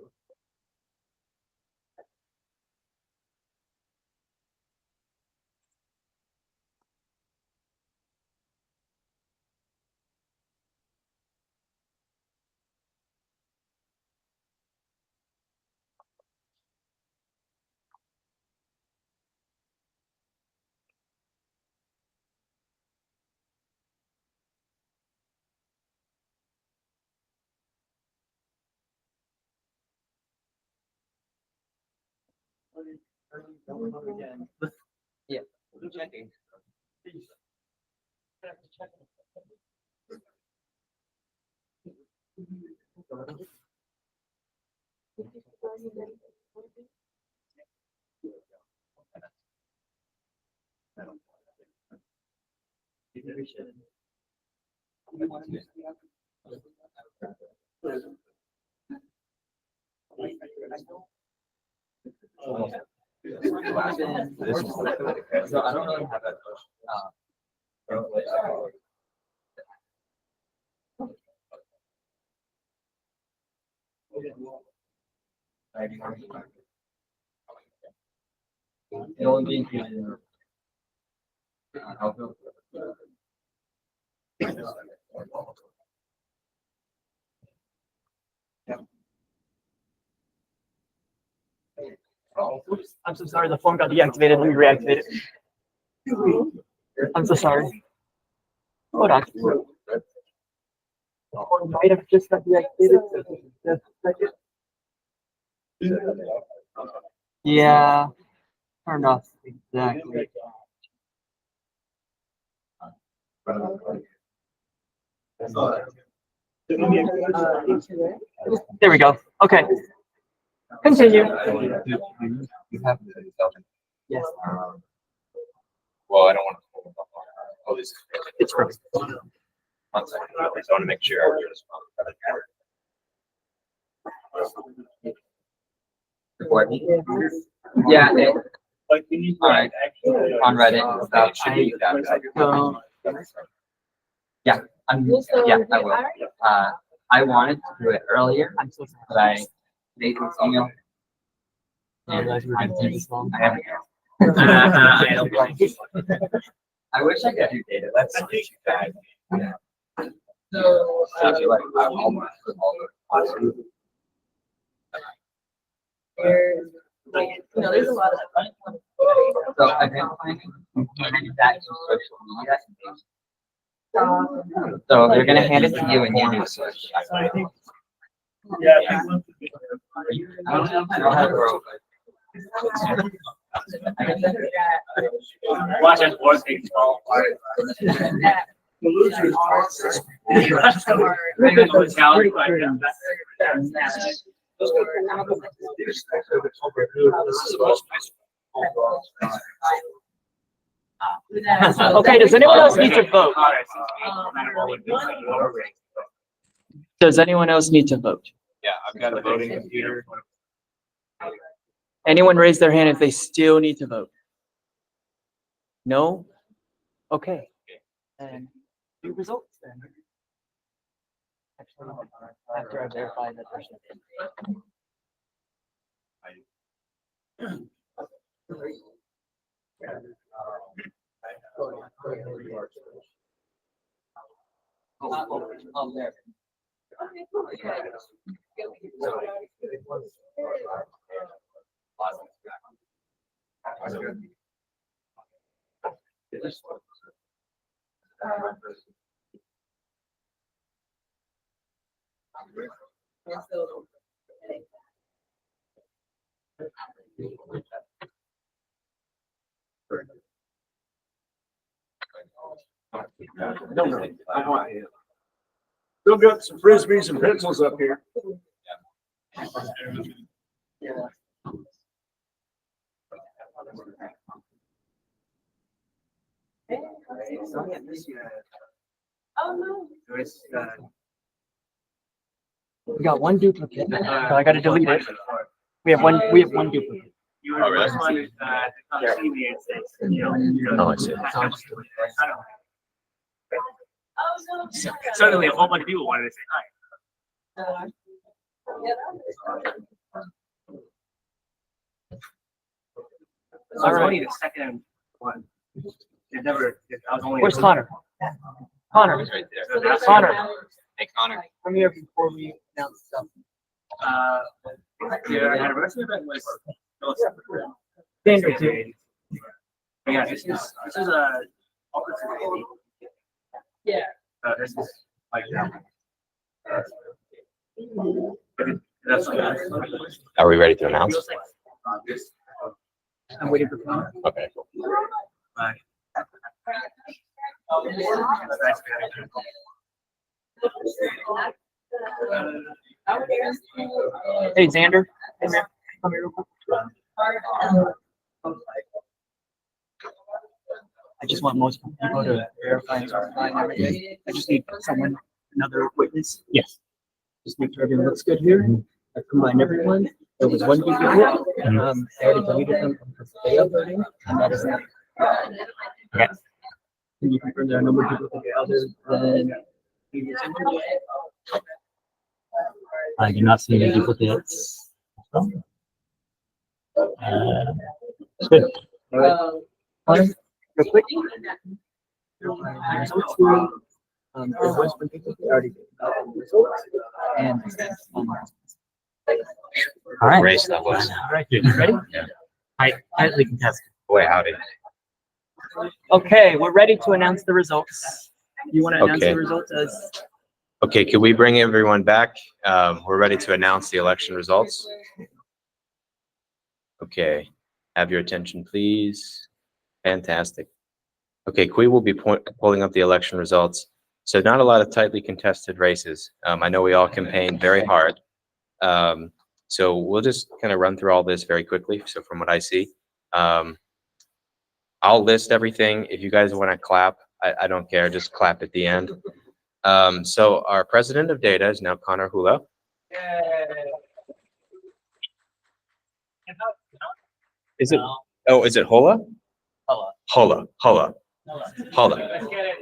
Yeah. Checking. So I don't really have a, it only being I'm so sorry, the phone got deactivated. Let me reactivate it. I'm so sorry. Hold on. Oh, it might have just got deactivated. Just a second. Yeah, turned off exactly. There we go. Okay. Continue. Yes. Well, I don't want to. Oh, this. It's perfect. 1 second. I just want to make sure. Report. Yeah. All right. On Reddit. Yeah, yeah, I will. I wanted to do it earlier, I'm so sorry. but I made this email. I realized we were gonna take this long. I haven't. I wish I could do data. That's bad. So, like, There's a lot of so identifying that to social media. So they're gonna hand it to you and you use it. Yeah. I don't know how to grow. Watch as board things fall apart. Okay, does anyone else need to vote? Does anyone else need to vote? Yeah, I've got a voting computer. Anyone raise their hand if they still need to vote? No? Okay. And do results then. Actually, after I verify that person. There. No, I want him. Still got some frisbees and pencils up here. Oh, no. We got one duplicate, so I gotta delete it. We have one duplicate. You were the first one to come see me and say, Oh, I see. Suddenly, a whole bunch of people wanted to say hi. I was only the second one. It never, I was only. Where's Connor? Connor, Right there. Connor, Hey, Connor. come here before we announce stuff. Their anniversary event was. Xander too. Yeah, this is a. Opportunity. Yeah. This is like. That's. Are we ready to announce? I'm waiting for Connor. Okay. Cool. Bye. Hey, Xander. Come here. Come here real quick. I just want most people to verify and sign everything. I just need someone, another witness. Yes. Just make sure everything looks good here. I combined everyone. There was one duplicate. I already deleted them from the day of voting, and that is not. Okay. Can you confirm there are no more duplicate other than? I do not see any duplicates. It's good. All right. Fine. Real quick. Results here. There was one duplicate already. Results. And. All right. Race that was. All right, you ready? Yeah. Tightly contested. Boy, howdy. Okay, we're ready to announce the results. You want to announce Okay. the results as? Okay, can we bring everyone back? We're ready to announce the election results. Okay, have your attention, please. Fantastic. Okay, Kui will be pulling up the election results. So not a lot of tightly contested races. I know we all campaigned very hard. So we'll just kind of run through all this very quickly. So from what I see, I'll list everything. If you guys want to clap, I don't care, just clap at the end. So our president of data is now Connor Hula. Is it? Oh, is it Hula? Hula. Hula.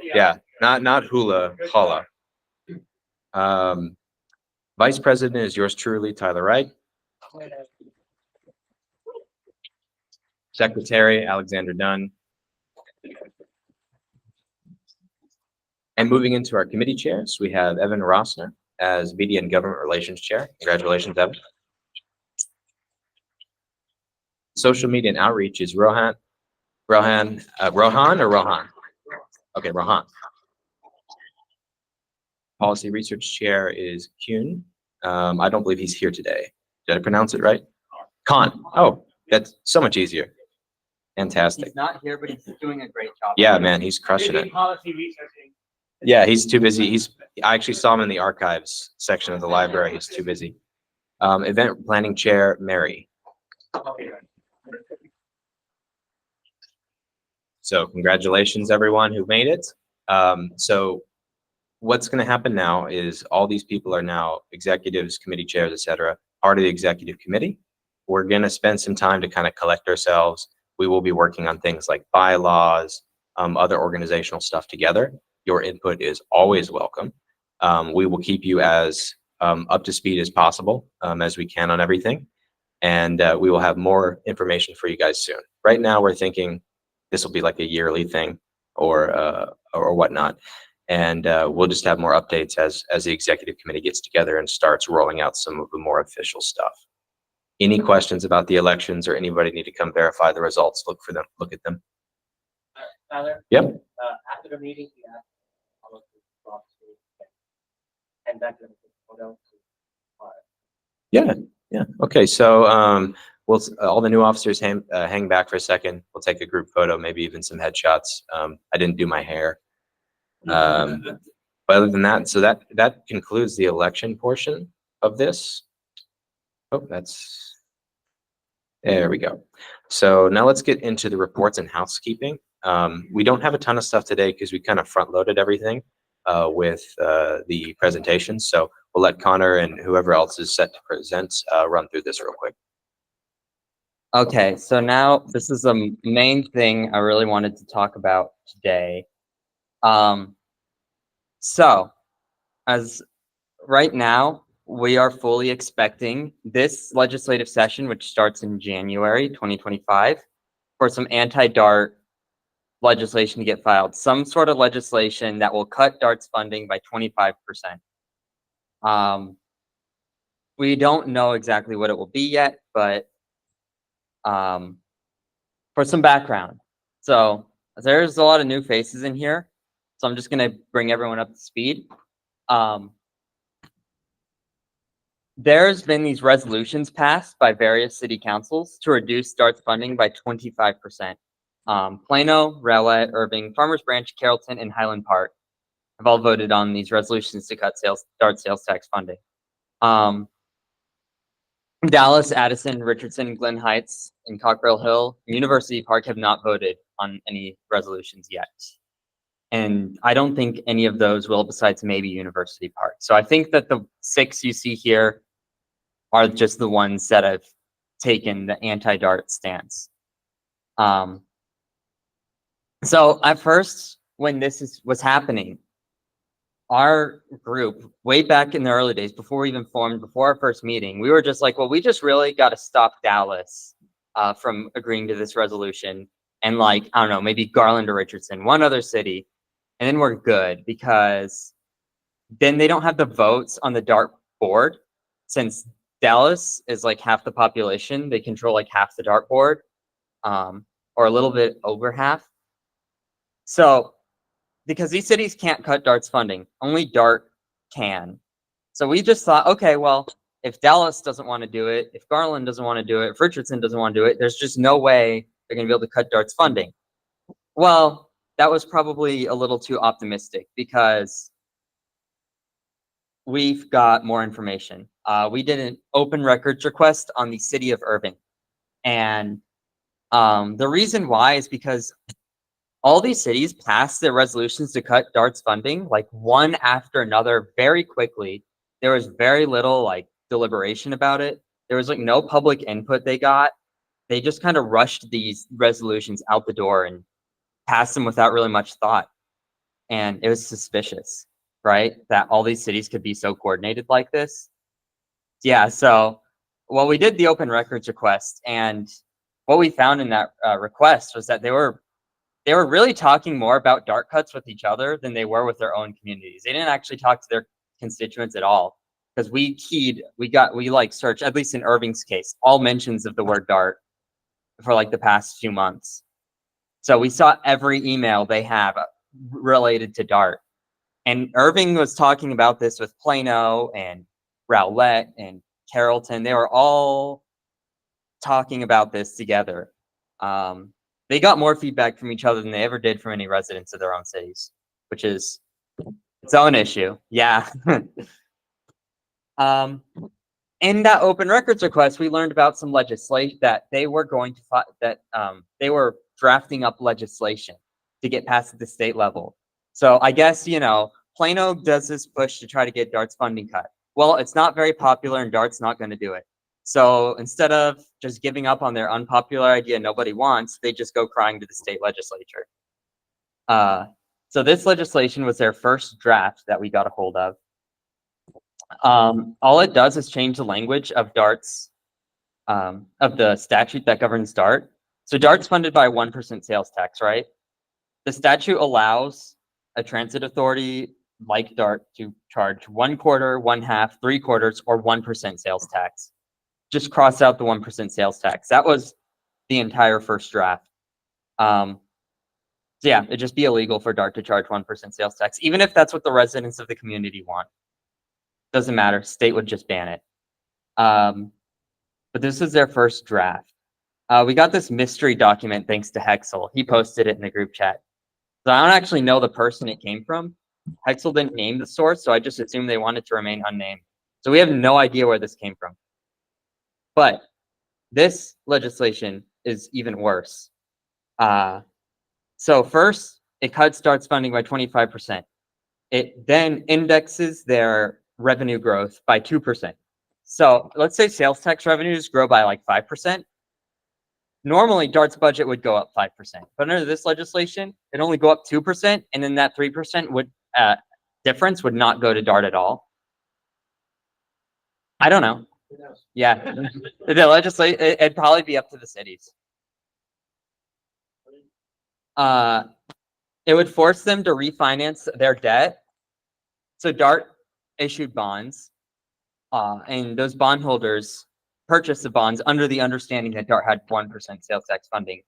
Yeah, not hula, Hula. Vice president is yours truly, Tyler Wright. Secretary, Alexander Dunn. And moving into our committee chairs, we have Evan Rossner as Media and Government Relations Chair. Congratulations, Evan. Social Media and Outreach is Rohan? Okay, Rohan. Policy Research Chair is Kuhn. I don't believe he's here today. Did I pronounce it right? Khan. Oh, that's so much easier. Fantastic. He's not here, but he's doing a great job. Yeah, man, he's crushing it. Policy researching. Yeah, he's too busy. I actually saw him in the archives section of the library. He's too busy. Event Planning Chair, Mary. So congratulations, everyone who made it. So what's going to happen now is all these people are now executives, committee chairs, etc., part of the executive committee. We're going to spend some time to kind of collect ourselves. We will be working on things like bylaws, other organizational stuff together. Your input is always welcome. We will keep you as up to speed as possible, as we can on everything. And we will have more information for you guys soon. Right now, we're thinking this will be like a yearly thing or whatnot. And we'll just have more updates as the executive committee gets together and starts rolling out some of the more official stuff. Any questions about the elections or anybody need to come verify the results, look at them. Tyler? Yep. After the meeting, we asked all of the box and back to the photo. Yeah. Okay. So all the new officers hang back for a second. We'll take a group photo, maybe even some headshots. I didn't do my hair. But other than that, so that concludes the election portion of this. Oh, there we go. So now let's get into the reports and housekeeping. We don't have a ton of stuff today because we kind of front loaded everything with the presentation. So we'll let Connor and whoever else is set to present run through this real quick. Okay, so now this is the main thing I really wanted to talk about today. So as right now, we are fully expecting this legislative session, which starts in January 2025, for some anti-DART legislation to get filed, some sort of legislation that will cut DART's funding by 25%. We don't know exactly what it will be yet, but for some background. So there's a lot of new faces in here, so I'm just gonna bring everyone up to speed. There's been these resolutions passed by various city councils to reduce DART's funding by 25%. Plano, Rowlett, Irving, Farmers Branch, Carrollton, and Highland Park have all voted on these resolutions to cut DART sales tax funding. Dallas, Addison, Richardson, Glen Heights, and Cockrell Hill, University Park have not voted on any resolutions yet. And I don't think any of those will, besides maybe University Park. So I think that the 6 you see here are just the ones that have taken the anti-DART stance. So at first, when this was happening, our group, way back in the early days, before we even formed, before our first meeting, we were just like, well, we just really got to stop Dallas from agreeing to this resolution. And like, I don't know, maybe Garland or Richardson, one other city, and then we're good, because then they don't have the votes on the DART board. Since Dallas is like half the population, they control like half the DART board, or a little bit over half. So because these cities can't cut DART's funding, only DART can. So we just thought, okay, well, if Dallas doesn't want to do it, if Garland doesn't want to do it, if Richardson doesn't want to do it, there's just no way they're going to be able to cut DART's funding. Well, that was probably a little too optimistic, because we've got more information. We did an open records request on the city of Irving. And the reason why is because all these cities passed their resolutions to cut DART's funding, like one after another, very quickly. There was very little like deliberation about it. There was like no public input they got. They just kind of rushed these resolutions out the door and passed them without really much thought. And it was suspicious, right? That all these cities could be so coordinated like this. Yeah, so, well, we did the open records request, and what we found in that request was that they were really talking more about DART cuts with each other than they were with their own communities. They didn't actually talk to their constituents at all, because we searched, at least in Irving's case, all mentions of the word DART for like the past few months. So we saw every email they have related to DART. And Irving was talking about this with Plano and Rowlett and Carrollton. They were all talking about this together. They got more feedback from each other than they ever did from any residents of their own cities, which is its own issue. Yeah. In that open records request, we learned about some legislation that they were going to they were drafting up legislation to get passed at the state level. So I guess, Plano does this push to try to get DART's funding cut. Well, it's not very popular, and DART's not going to do it. So instead of just giving up on their unpopular idea nobody wants, they just go crying to the state legislature. So this legislation was their first draft that we got a hold of. All it does is change the language of DART's, of the statute that governs DART. So DART's funded by 1% sales tax, right? The statute allows a transit authority like DART to charge 1/4, 1/2, 3/4, or 1% sales tax. Just cross out the 1% sales tax. That was the entire first draft. So yeah, it'd just be illegal for DART to charge 1% sales tax, even if that's what the residents of the community want. Doesn't matter. State would just ban it. But this is their first draft. We got this mystery document thanks to Hexel. He posted it in the group chat. So I don't actually know the person it came from. Hexel didn't name the source, so I just assumed they wanted to remain unnamed. So we have no idea where this came from. But this legislation is even worse. So first, it cuts DART's funding by 25%. It then indexes their revenue growth by 2%. So let's say sales tax revenues grow by like 5%. normally Dart's budget would go up 5%, but under this legislation, it'd only go up 2%, and then that 3% would difference would not go to Dart at all. I don't know. Yeah, the legislation, it'd probably be up to the cities. It would force them to refinance their debt. So Dart issued bonds, and those bondholders purchased the bonds under the understanding that Dart had 1% sales tax funding.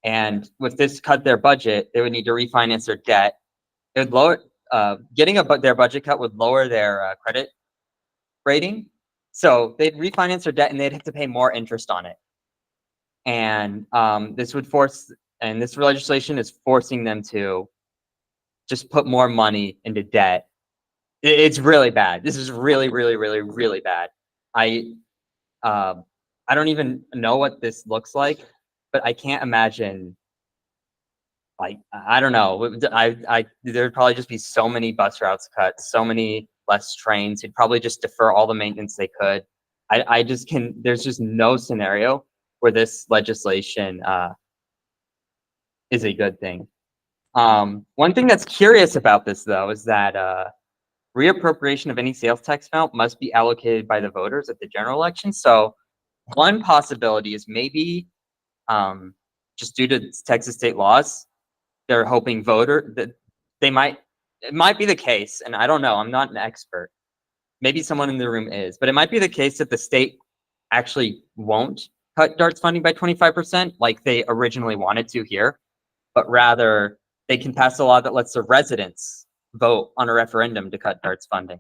And with this cut their budget, they would need to refinance their debt. It would lower, getting their budget cut would lower their credit rating. So they'd refinance their debt and they'd have to pay more interest on it. And this would force, and this legislation is forcing them to just put more money into debt. It's really bad. This is really, really, really, really bad. I don't even know what this looks like, but I can't imagine. Like, I don't know. There'd probably just be so many bus routes cut, so many less trains. You'd probably just defer all the maintenance they could. I just can. There's just no scenario where this legislation is a good thing. One thing that's curious about this, though, is that reappropriation of any sales tax amount must be allocated by the voters at the general election. So one possibility is maybe just due to Texas state laws, they're hoping that it might be the case, and I don't know, I'm not an expert. Maybe someone in the room is, but it might be the case that the state actually won't cut Dart's funding by 25% like they originally wanted to here, but rather they can pass a law that lets the residents vote on a referendum to cut Dart's funding.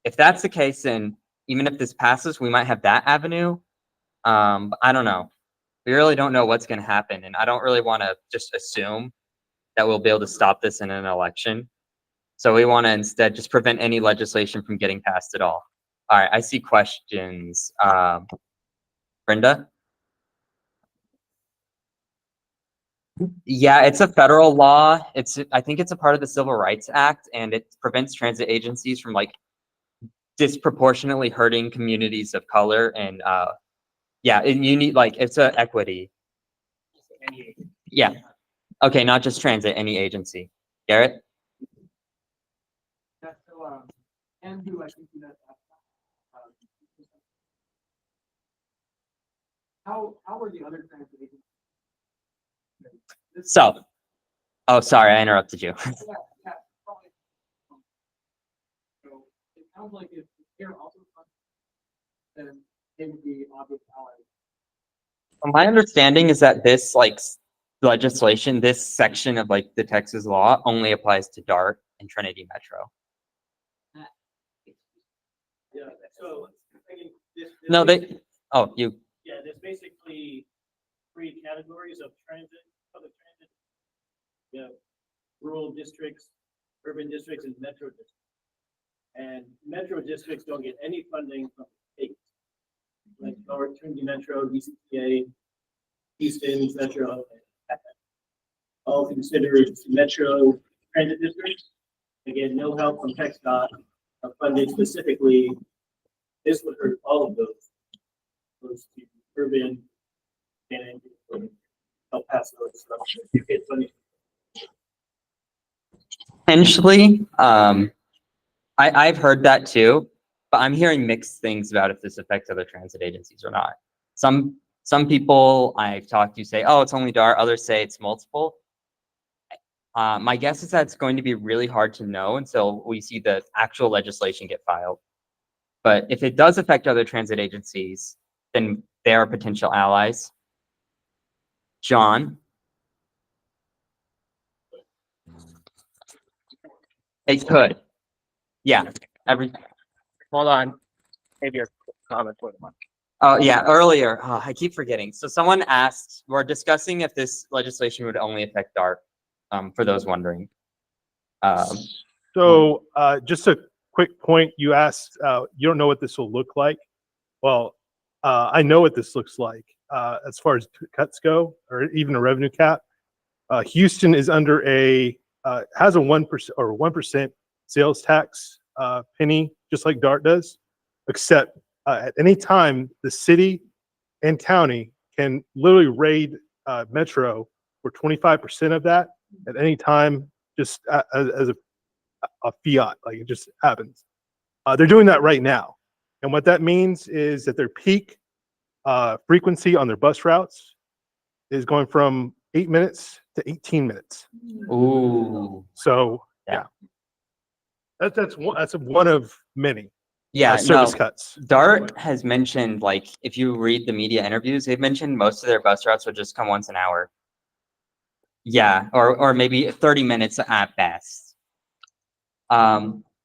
If that's the case, then even if this passes, we might have that avenue. I don't know. We really don't know what's going to happen, and I don't really want to just assume that we'll be able to stop this in an election. So we want to instead just prevent any legislation from getting passed at all. All right, I see questions. Brenda? Yeah, it's a federal law. I think it's a part of the Civil Rights Act, and it prevents transit agencies from like disproportionately hurting communities of color. And yeah, and you need like, it's a equity. Yeah. Okay, not just transit, any agency. Garrett? Yeah, so, Andrew, I think you know, how are the other transit agencies? So, oh, sorry, I interrupted you. Yeah, probably. So it sounds like if they're also funded, then they would be obvious allies. My understanding is that this like legislation, this section of like the Texas law only applies to Dart and Trinity Metro. Yeah, so I think No, they, oh, you, yeah, there's basically three categories of transit, public transit. You have rural districts, urban districts, and metro districts. And metro districts don't get any funding from the state. Like North Trinity Metro, DCTA, Houston Metro, all considered metro transit districts. Again, no help from TxDOT, funded specifically. This would hurt all of those to urban and El Paso stuff. You get funding. potentially, I've heard that too, but I'm hearing mixed things about if this affects other transit agencies or not. Some people I've talked to say, oh, it's only Dart. Others say it's multiple. My guess is that it's going to be really hard to know until we see the actual legislation get filed. But if it does affect other transit agencies, then they are potential allies. John? It could. Yeah. Hold on. Maybe your comment for the month. Oh, yeah, earlier. Oh, I keep forgetting. So someone asked, we're discussing if this legislation would only affect Dart, for those wondering. So just a quick point, you asked, you don't know what this will look like. Well, I know what this looks like as far as cuts go, or even a revenue cap. Houston is under has a 1% or 1% sales tax penny, just like Dart does, except at any time the city and county can literally raid Metro for 25% of that at any time, just as a fiat, like it just happens. They're doing that right now. And what that means is that their peak frequency on their bus routes is going from 8 minutes to 18 minutes. Ooh. So Yeah. that's one of many Yeah, service no. cuts. DART has mentioned, like, if you read the media interviews, they've mentioned most of their bus routes will just come once an hour. Yeah, or maybe 30 minutes at best.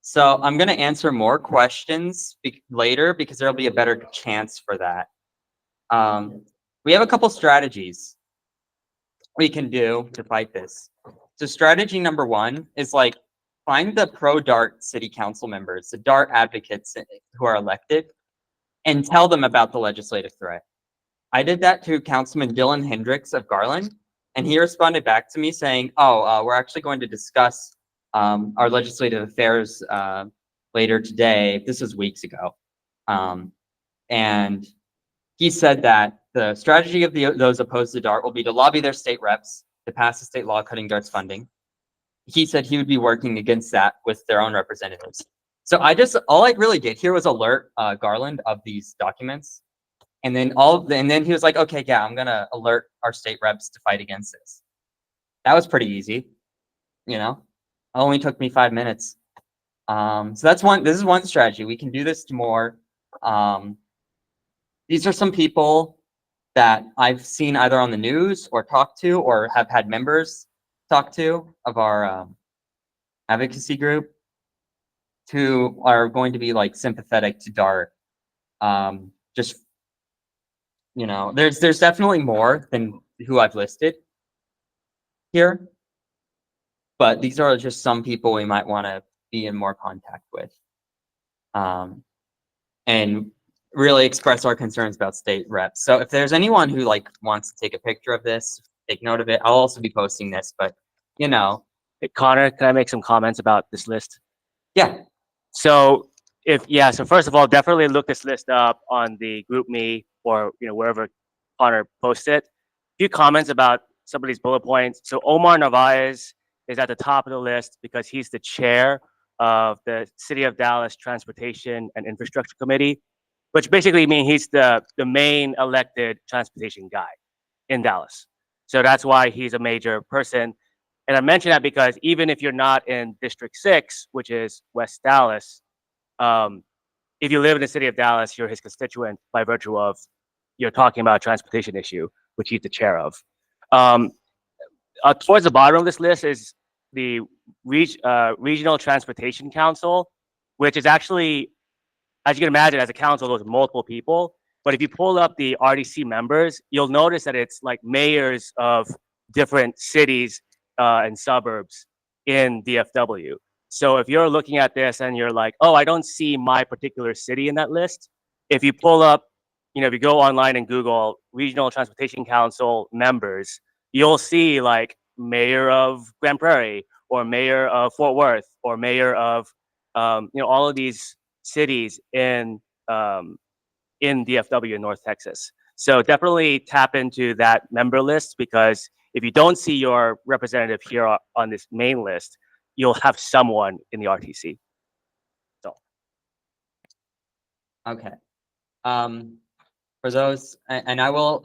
So I'm gonna answer more questions later because there'll be a better chance for that. We have a couple strategies we can do to fight this. So strategy number one is like find the pro-DART city council members, the DART advocates who are elected, and tell them about the legislative threat. I did that to Councilman Dylan Hendricks of Garland, and he responded back to me saying, "Oh, we're actually going to discuss our legislative affairs later today." This was weeks ago, and he said that the strategy of those opposed to DART will be to lobby their state reps to pass a state law cutting DART's funding. He said he would be working against that with their own representatives. So all I really did here was alert Garland of these documents. And then he was like, okay, yeah, I'm gonna alert our state reps to fight against this. That was pretty easy, you know. It only took me 5 minutes. So this is one strategy. We can do this more. These are some people that I've seen either on the news or talked to or have had members talk to of our advocacy group who are going to be like sympathetic to DART. Just, you know, there's definitely more than who I've listed here, but these are just some people we might want to be in more contact with, and really express our concerns about state reps. So if there's anyone who like wants to take a picture of this, take note of it. I'll also be posting this, but you know. Hey, Connor, can I make some comments about this list? Yeah. So so first of all, definitely look this list up on the GroupMe or wherever Connor posts it. A few comments about some of these bullet points. So Omar Narvaez is at the top of the list because he's the chair of the City of Dallas Transportation and Infrastructure Committee, which basically means he's the main elected transportation guy in Dallas. So that's why he's a major person. And I mention that because even if you're not in District 6, which is West Dallas, if you live in the city of Dallas, you're his constituent by virtue of you're talking about a transportation issue, which he's the chair of. Towards the bottom of this list is the Regional Transportation Council, which is actually, as you can imagine, as a council, there's multiple people. But if you pull up the RDC members, you'll notice that it's like mayors of different cities and suburbs in DFW. So if you're looking at this and you're like, oh, I don't see my particular city in that list, if you pull up, if you go online and Google Regional Transportation Council members, you'll see like mayor of Grand Prairie or mayor of Fort Worth or mayor of, all of these cities in DFW in North Texas. So definitely tap into that member list, because if you don't see your representative here on this main list, you'll have someone in the RTC. So. Okay. For those, and I will,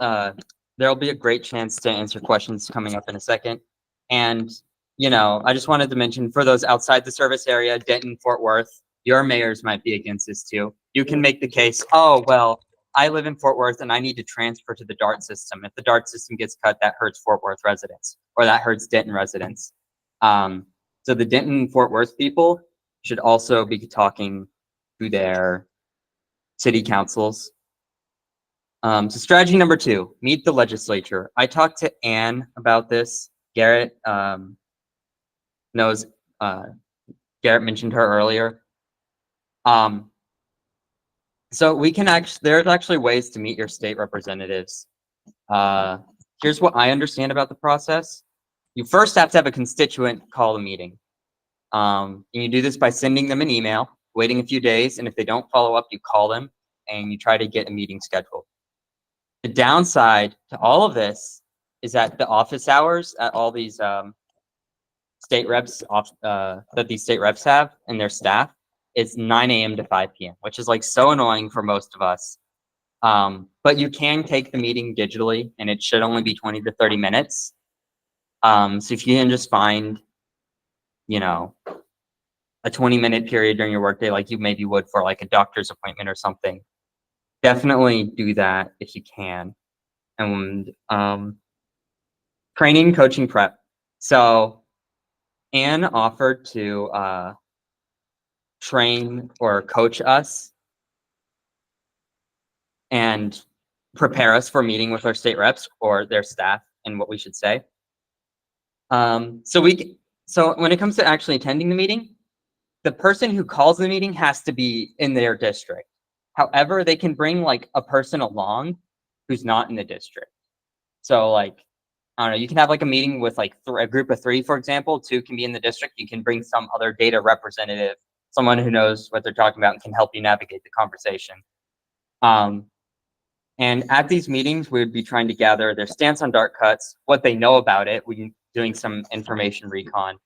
there'll be a great chance to answer questions coming up in a second. And, I just wanted to mention for those outside the service area, Denton, Fort Worth, your mayors might be against this too. You can make the case, oh, well, I live in Fort Worth and I need to transfer to the DART system. If the DART system gets cut, that hurts Fort Worth residents or that hurts Denton residents. So the Denton Fort Worth people should also be talking to their city councils. So strategy number 2, meet the legislature. I talked to Anne about this. Garrett knows, Garrett mentioned her earlier. So we can there's actually ways to meet your state representatives. Here's what I understand about the process. You first have to have a constituent call a meeting. And you do this by sending them an email, waiting a few days, and if they don't follow up, you call them and you try to get a meeting scheduled. The downside to all of this is that the office hours at all these state reps that these state reps have and their staff is 9 a.m. to 5 p.m., which is like so annoying for most of us. But you can take the meeting digitally, and it should only be 20 to 30 minutes. So if you can just find, you know, a 20-minute period during your workday, like you maybe would for like a doctor's appointment or something, definitely do that if you can. And training, coaching, prep. So Anne offered to train or coach us and prepare us for meeting with our state reps or their staff and what we should say. So when it comes to actually attending the meeting, the person who calls the meeting has to be in their district. However, they can bring like a person along who's not in the district. So like, I don't know, you can have like a meeting with like a group of 3, for example, 2 can be in the district. You can bring some other data representative, someone who knows what they're talking about and can help you navigate the conversation. And at these meetings, we would be trying to gather their stance on dart cuts, what they know about it. We're doing some information recon.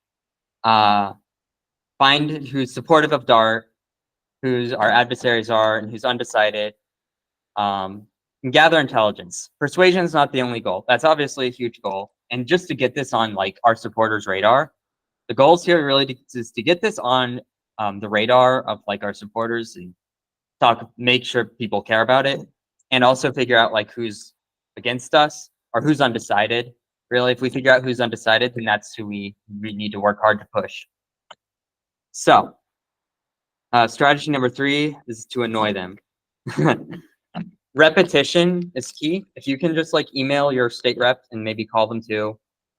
Find who's supportive of dart, who's our adversaries are, and who's undecided. And gather intelligence. Persuasion is not the only goal. That's obviously a huge goal. And just to get this on like our supporters' radar, the goals here really is to get this on the radar of like our supporters and make sure people care about it, and also figure out like who's against us or who's undecided. Really, if we figure out who's undecided, then that's who we need to work hard to push. So, strategy number 3 is to annoy them. Repetition is key. If you can just like email your state rep and maybe call them too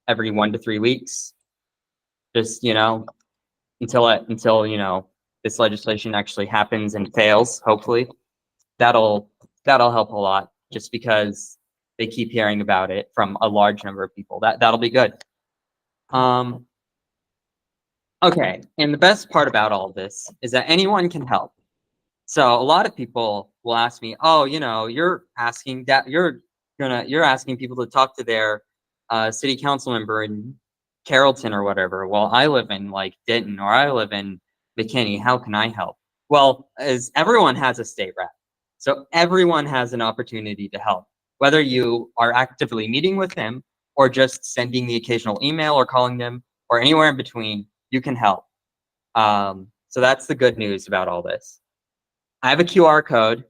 every 1 to 3 weeks, just, you know, until, you know, this legislation actually happens and fails, hopefully, that'll help a lot, just because they keep hearing about it from a large number of people. That'll be good. Okay, and the best part about all of this is that anyone can help. So a lot of people will ask me, "Oh, you know, you're asking people to talk to their city council member in Carrollton or whatever." Well, I live in like Denton or I live in McKinney. How can I help? Well, as everyone has a state rep, so everyone has an opportunity to help. Whether you are actively meeting with them or just sending the occasional email or calling them or anywhere in between, you can help. So that's the good news about all this. I have a QR code.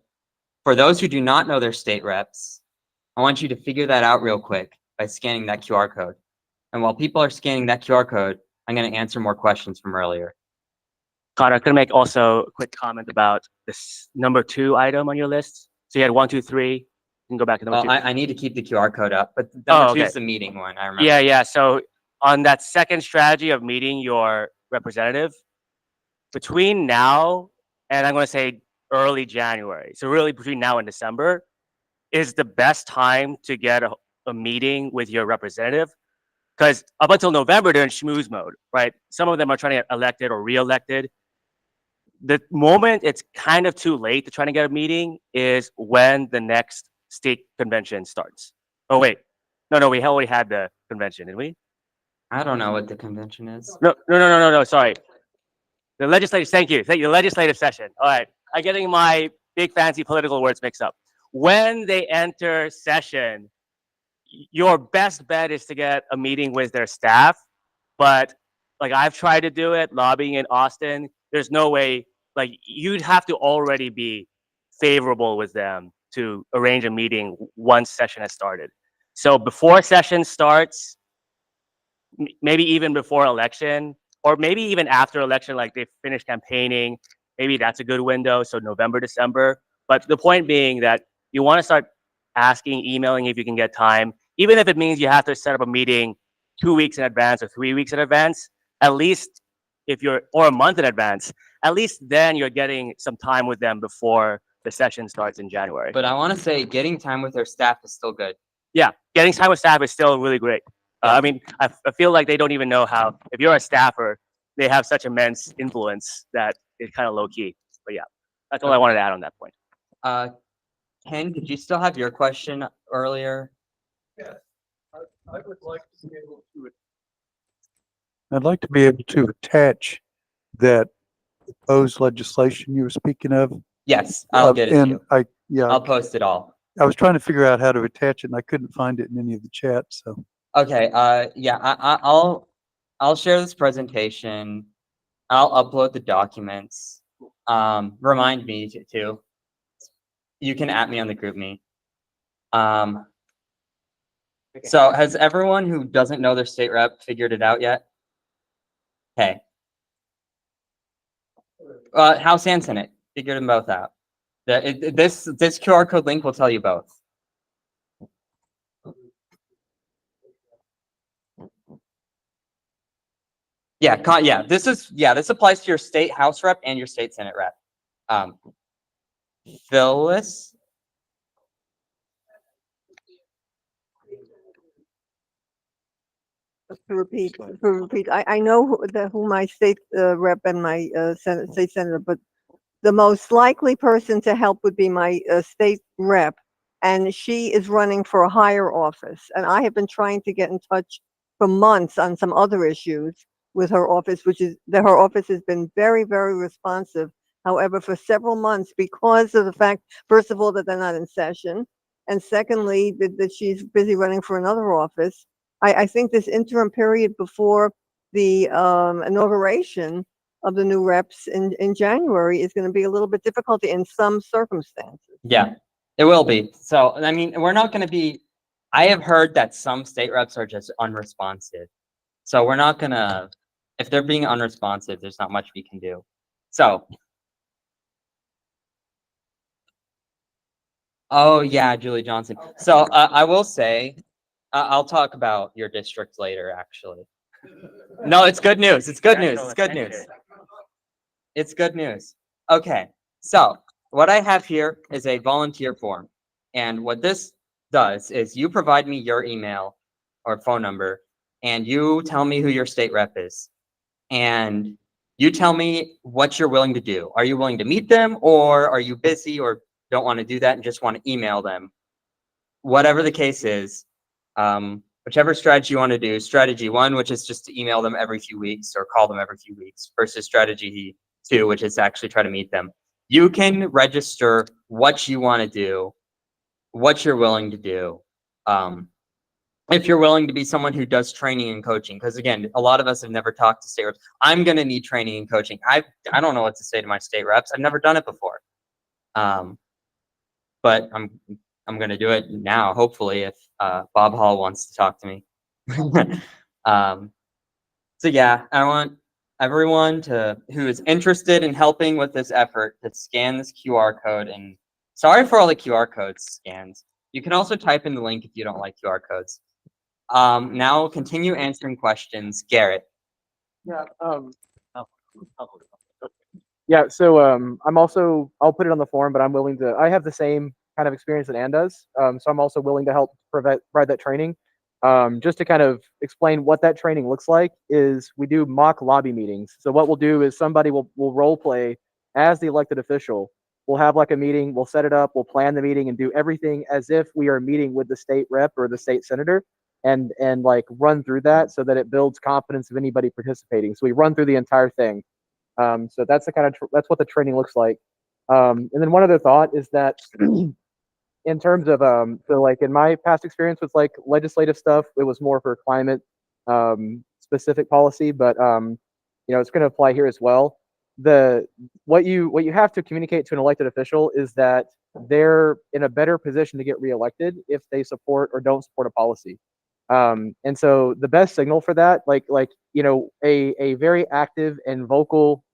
For those who do not know their state reps, I want you to figure that out real quick by scanning that QR code. And while people are scanning that QR code, I'm going to answer more questions from earlier. Connor, I'm gonna make also a quick comment about this number 2 item on your list. So you had 1, 2, 3. You can go back to number Well, 2. I need to keep the QR code up, but number 2 okay. is the meeting one. I remember. Yeah. So on that second strategy of meeting your representative, between now and I'm going to say early January, so really between now and December, is the best time to get a meeting with your representative. Because up until November, they're in schmooze mode, right? Some of them are trying to get elected or re-elected. The moment it's kind of too late to try to get a meeting is when the next state convention starts. Oh, wait. No, we already had the convention, didn't we? I don't know what the convention is. No, sorry. The legislative, thank you, the legislative session. All right, I'm getting my big fancy political words mixed up. When they enter session, your best bet is to get a meeting with their staff. But like I've tried to do it, lobbying in Austin, there's no way, like you'd have to already be favorable with them to arrange a meeting once session has started. So before session starts, maybe even before election, or maybe even after election, like they finish campaigning, maybe that's a good window. So November, December. But the point being that you want to start asking, emailing if you can get time, even if it means you have to set up a meeting 2 weeks in advance or 3 weeks in advance, at least or a month in advance, at least then you're getting some time with them before the session starts in January. But I want to say getting time with their staff is still good. Yeah, getting time with staff is still really great. I mean, I feel like they don't even know how, if you're a staffer, they have such immense influence that it's kind of low key. But yeah, that's all I wanted to add on that point. Ken, did you still have your question earlier? I would like to be able to. I'd like to be able to attach that proposed legislation you were speaking of. Yes, I'll get it to And you. yeah, I'll post it all. I was trying to figure out how to attach it and I couldn't find it in any of the chats, so. Okay, yeah, I'll share this presentation. I'll upload the documents. Remind me to. You can at me on the group me. So has everyone who doesn't know their state rep figured it out yet? Okay. House and Senate, figured them both out. This QR code link will tell you both. Yeah, this applies to your state house rep and your state Senate rep. Phyllis? To repeat, I know who my state rep and my state senator, but the most likely person to help would be my state rep, and she is running for a higher office. And I have been trying to get in touch for months on some other issues with her office, which is that her office has been very, very responsive. However, for several months, because of the fact, first of all, that they're not in session, and secondly, that she's busy running for another office. I think this interim period before the inauguration of the new reps in January is going to be a little bit difficult in some circumstances. Yeah, it will be. So, I mean, we're not going to be, I have heard that some state reps are just unresponsive. So we're not going to, if they're being unresponsive, there's not much we can do. So. Oh, yeah, Julie Johnson. So I will say, I'll talk about your district later, actually. No, it's good news. It's good news. It's good news. It's good news. Okay, so what I have here is a volunteer form. And what this does is you provide me your email or phone number, and you tell me who your state rep is. And you tell me what you're willing to do. Are you willing to meet them, or are you busy or don't want to do that and just want to email them? Whatever the case is, whichever strategy you want to do, strategy 1, which is just to email them every few weeks or call them every few weeks, versus strategy 2, which is to actually try to meet them. You can register what you want to do, what you're willing to do. If you're willing to be someone who does training and coaching, because again, a lot of us have never talked to state reps. I'm going to need training and coaching. I don't know what to say to my state reps. I've never done it before. But I'm going to do it now, hopefully, if Bob Hall wants to talk to me. So yeah, I want everyone who is interested in helping with this effort to scan this QR code. And sorry for all the QR codes scans. You can also type in the link if you don't like QR codes. Now continue answering questions. Garrett. Yeah. Yeah. So I'll put it on the form, but I'm willing to. I have the same kind of experience that Ann does. So I'm also willing to help provide that training. Just to kind of explain what that training looks like is we do mock lobby meetings. So what we'll do is somebody will role play as the elected official. We'll have like a meeting, we'll set it up, we'll plan the meeting and do everything as if we are meeting with the state rep or the state senator and like run through that so that it builds confidence of anybody participating. So we run through the entire thing. So that's the kind of, that's what the training looks like. And then one other thought is that in terms of so like in my past experience with like legislative stuff, it was more for climate specific policy, but it's going to apply here as well. What you have to communicate to an elected official is that they're in a better position to get reelected if they support or don't support a policy. And so the best signal for that, a very active and vocal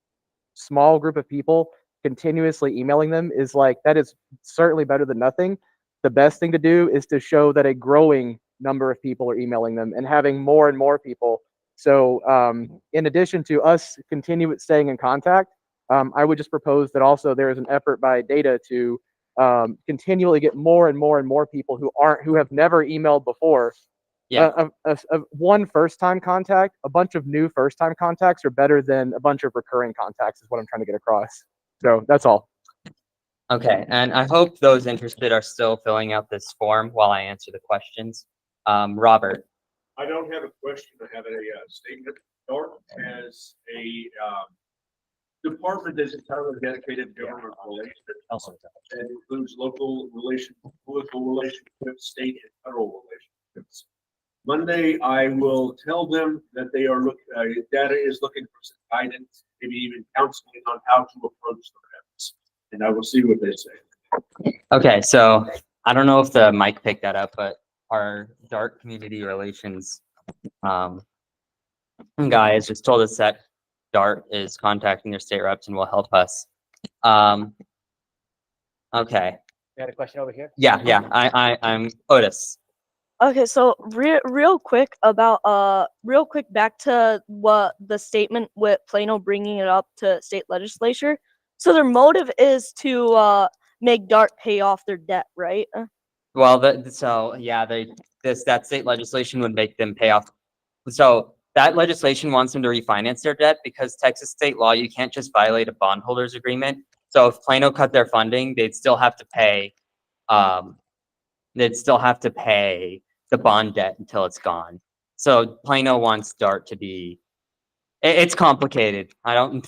small group of people continuously emailing them is like, that is certainly better than nothing. The best thing to do is to show that a growing number of people are emailing them and having more and more people. So in addition to us staying in contact, I would just propose that also there is an effort by data to continually get more and more and more people who have never emailed before. Yeah. One first-time contact, a bunch of new first-time contacts are better than a bunch of recurring contacts is what I'm trying to get across. So that's all. Okay, and I hope those interested are still filling out this form while I answer the questions. Robert, I don't have a question. I have a statement. DART as a department that's entirely dedicated to government relations. That includes local political relationships, state and federal relationships. Monday, I will tell them that they are data is looking for some guidance, maybe even counseling on how to approach the matters. And I will see what they say. okay, so I don't know if the mic picked that up, but our DART community relations guy has just told us that DART is contacting their state reps and will help us. Okay, We had a question over here. yeah, I'm Otis. Okay, so real quick back to what the statement with Plano bringing it up to state legislature. So their motive is to make DART pay off their debt, right? Well, that state legislation would make them pay off. So that legislation wants them to refinance their debt because Texas state law, you can't just violate a bondholders agreement. So if Plano cut their funding, they'd still have to pay the bond debt until it's gone. So Plano wants DART to be, it's complicated. I'm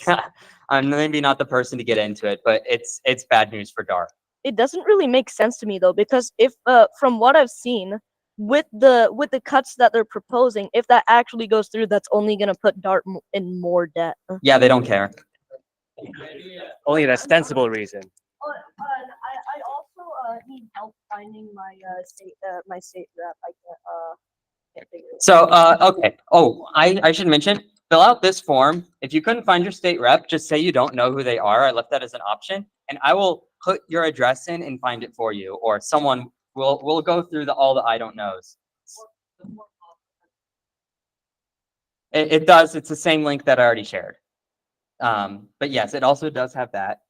maybe not the person to get into it, but it's bad news for DART. It doesn't really make sense to me though, because if from what I've seen with the cuts that they're proposing, if that actually goes through, that's only gonna put DART in more debt. Yeah, they don't care. Only an ostensible reason. I also need help finding my state rep. I can't figure it. So, okay. Oh, I should mention, fill out this form. If you couldn't find your state rep, just say you don't know who they are. I left that as an option, and I will put your address in and find it for you, or someone will go through all the I don't knows. It does. It's the same link that I already shared. But yes, it also does have that.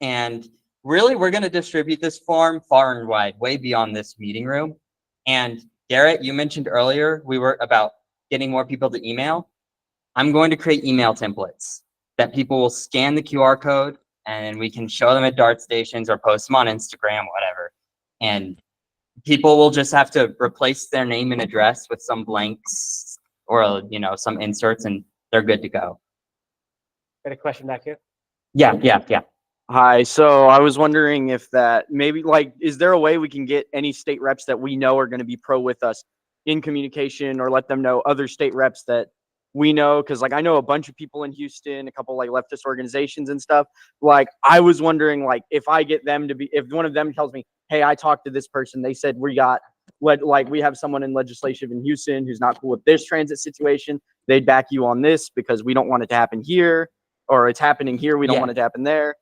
And really, we're going to distribute this form far and wide, way beyond this meeting room. And Garrett, you mentioned earlier we were about getting more people to email. I'm going to create email templates that people will scan the QR code and we can show them at DART stations or post them on Instagram, whatever. And people will just have to replace their name and address with some blanks or, some inserts, and they're good to go. Got a question back here? Yeah. Hi, so I was wondering if that maybe is there a way we can get any state reps that we know are going to be pro with us in communication, or let them know other state reps that we know? Because I know a bunch of people in Houston, a couple leftist organizations and stuff. I was wondering if I get them to be, if one of them tells me, hey, I talked to this person, they said we have someone in legislation in Houston who's not cool with this transit situation, they'd back you on this because we don't want it to happen here, or it's happening here, we don't want it to happen there.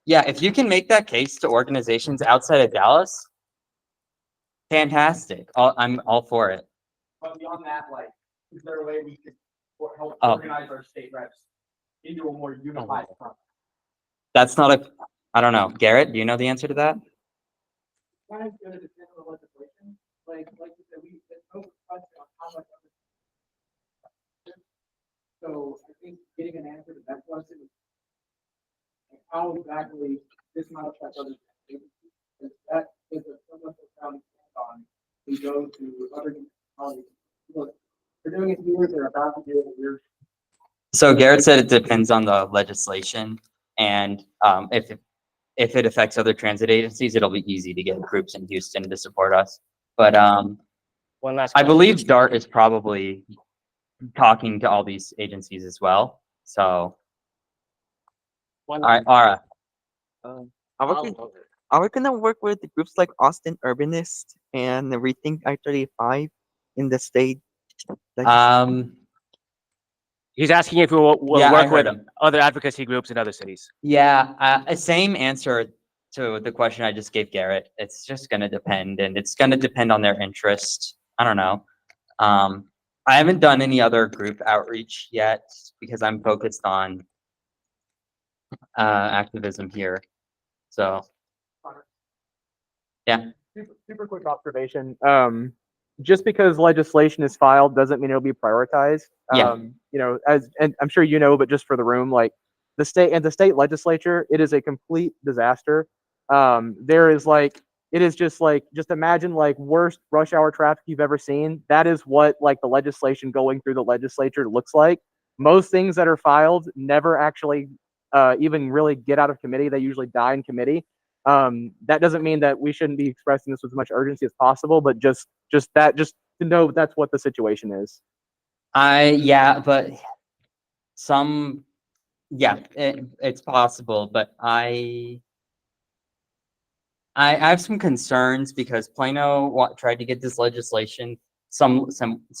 Yeah, if you can make that case to organizations outside of Dallas, fantastic. I'm all for it. But beyond that, is there a way we could help Oh. organize our state reps into a more unified front? That's not I don't know. Garrett, do you know the answer to that? Kind of going to depend on the legislation. Like you said, there's no question on how much of it. So I think getting an answer to that question is how exactly this might affect other agencies. That is so much of how we stand on. We go to other colleagues. Look, they're doing it here, they're about to do it here. So Garrett said it depends on the legislation, and if it affects other transit agencies, it'll be easy to get groups in Houston to support us. But One last I question. believe DART is probably talking to all these agencies as well. So, all right, Ara. Are we gonna work with the groups like Austin Urbanist and Rethink I-35 in the state? He's asking if we will Yeah, I work heard with him. other advocacy groups in other cities. Yeah, same answer to the question I just gave Garrett. It's just going to depend, and it's going to depend on their interest. I don't know. I haven't done any other group outreach yet because I'm focused on activism here. So, yeah. Super quick observation. Just because legislation is filed doesn't mean it'll be prioritized. Yeah. And I'm sure but just for the room, the state legislature, it is a complete disaster there is like, it is just like, just imagine like worst rush hour traffic you've ever seen. That is what like the legislation going through the legislature looks like. Most things that are filed never actually even really get out of committee. They usually die in committee. That doesn't mean that we shouldn't be expressing this with as much urgency as possible, but just to know that's what the situation is. Yeah, but it's possible, but I have some concerns because Plano tried to get this legislation, some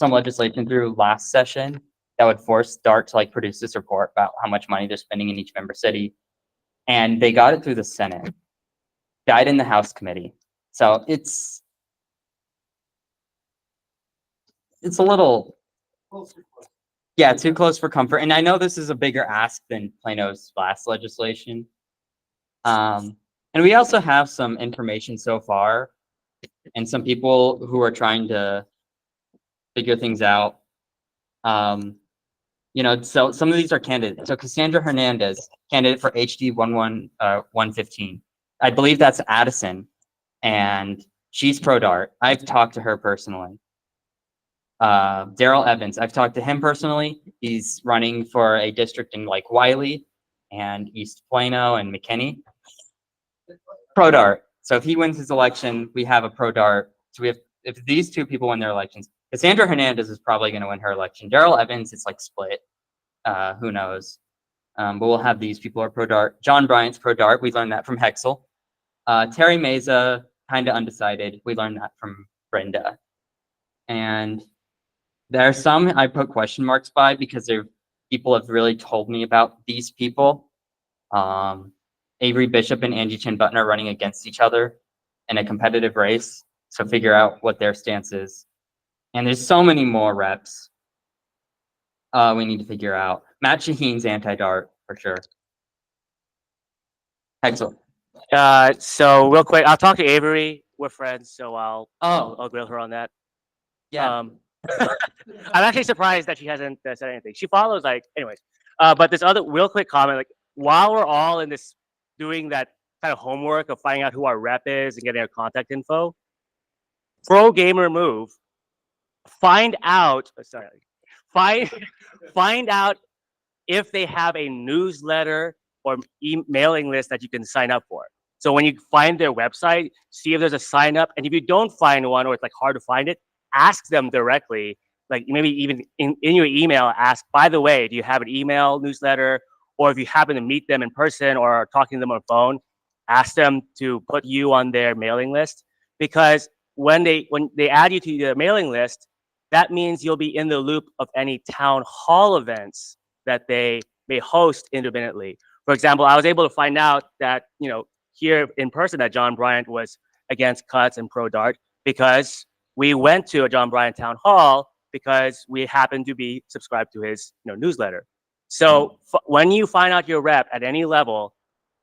legislation through last session that would force DART to like produce this report about how much money they're spending in each member city, and they got it through the Senate, died in the House committee. So it's a little, yeah, too close for comfort. And I know this is a bigger ask than Plano's last legislation. And we also have some information so far and some people who are trying to figure things out. So some of these are candidates. So Cassandra Hernandez, candidate for HD 115. I believe that's Addison, and she's pro DART. I've talked to her personally. Daryl Evans, I've talked to him personally. He's running for a district in like Wiley and East Plano and McKinney. Pro DART. So if he wins his election, we have a pro DART. So if these two people win their elections, Cassandra Hernandez is probably going to win her election. Daryl Evans, it's like split. Who knows? But we'll have these people are pro DART. John Bryant's pro DART. We learned that from Hexel. Terry Meza, kind of undecided. We learned that from Brenda. And there are some I put question marks by because people have really told me about these people. Avery Bishop and Angie Chin Button are running against each other in a competitive race. So figure out what their stance is. And there's so many more reps we need to figure out. Matt Shaheen's anti-DART for sure. Excellent. So real quick, I'll talk to Avery. We're friends, so I'll grill her on that. Yeah. I'm actually surprised that she hasn't said anything. She follows anyways. But this other real quick comment, like while we're all in this doing that kind of homework of finding out who our rep is and getting our contact info, pro gamer move, find out if they have a newsletter or mailing list that you can sign up for. So when you find their website, see if there's a sign up, and if you don't find one or it's like hard to find it, ask them directly, like maybe even in your email, ask, by the way, do you have an email newsletter? Or if you happen to meet them in person or are talking to them on phone, ask them to put you on their mailing list. Because when they add you to their mailing list, that means you'll be in the loop of any town hall events that they may host intermittently. For example, I was able to find out that, here in person that John Bryant was against cuts and pro DART because we went to a John Bryant town hall because we happened to be subscribed to his newsletter. So when you find out your rep at any level,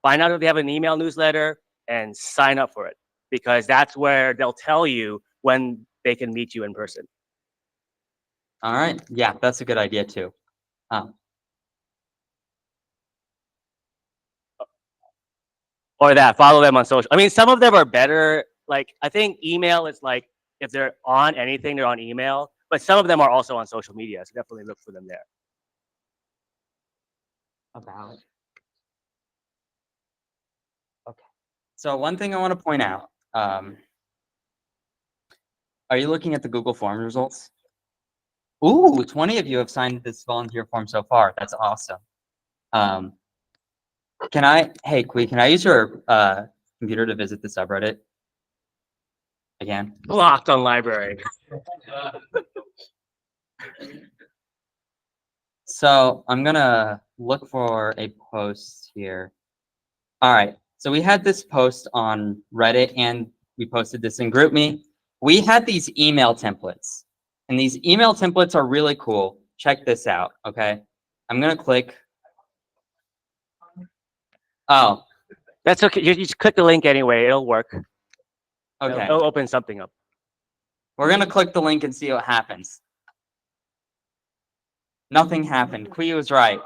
find out if they have an email newsletter and sign up for it, because that's where they'll tell you when they can meet you in person. All right. Yeah, that's a good idea too. Or that, follow them on social. I mean, some of them are better. Like, I think email is like, if they're on anything, they're on email. But some of them are also on social media, so definitely look for them there. About. Okay. So one thing I want to point out, are you looking at the Google Forms results? Ooh, 20 of you have signed this volunteer form so far. That's awesome. Hey, Kui, can I use your computer to visit the subreddit again? Blocked on library. So I'm gonna look for a post here. All right, so we had this post on Reddit and we posted this in GroupMe. We had these email templates, and these email templates are really cool. Check this out, okay? I'm gonna click. Oh, that's okay. You just click the link anyway. It'll work. Okay. It'll open something up. We're gonna click the link and see what happens. Nothing happened. Kui was right.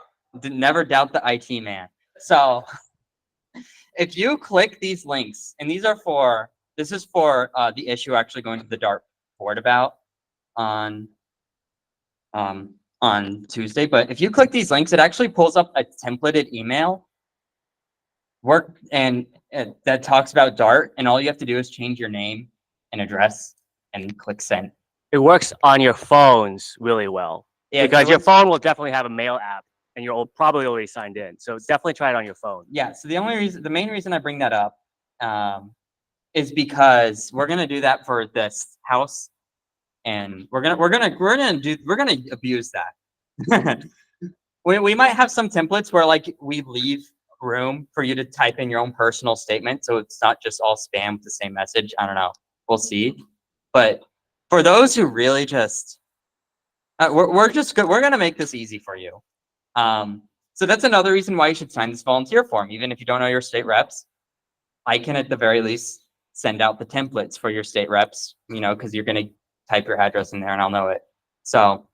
Never doubt the IT man. So If you click these links, and this is for the issue actually going to the DART board about on Tuesday. But if you click these links, it actually pulls up a templated email that talks about DART, and all you have to do is change your name and address and click send. It works on your phones really well. Yeah, because your works- phone will definitely have a mail app and you're probably already signed in. So definitely try it on your phone. Yeah, so the main reason I bring that up is because we're gonna do that for this house, and we're gonna abuse that. We might have some templates where like we leave room for you to type in your own personal statement, so it's not just all spam with the same message. I don't know. We'll see. But for those who really just, we're gonna make this easy for you. So that's another reason why you should sign this volunteer form, even if you don't know your state reps. I can at the very least send out the templates for your state reps, because you're gonna type your address in there and I'll know it. So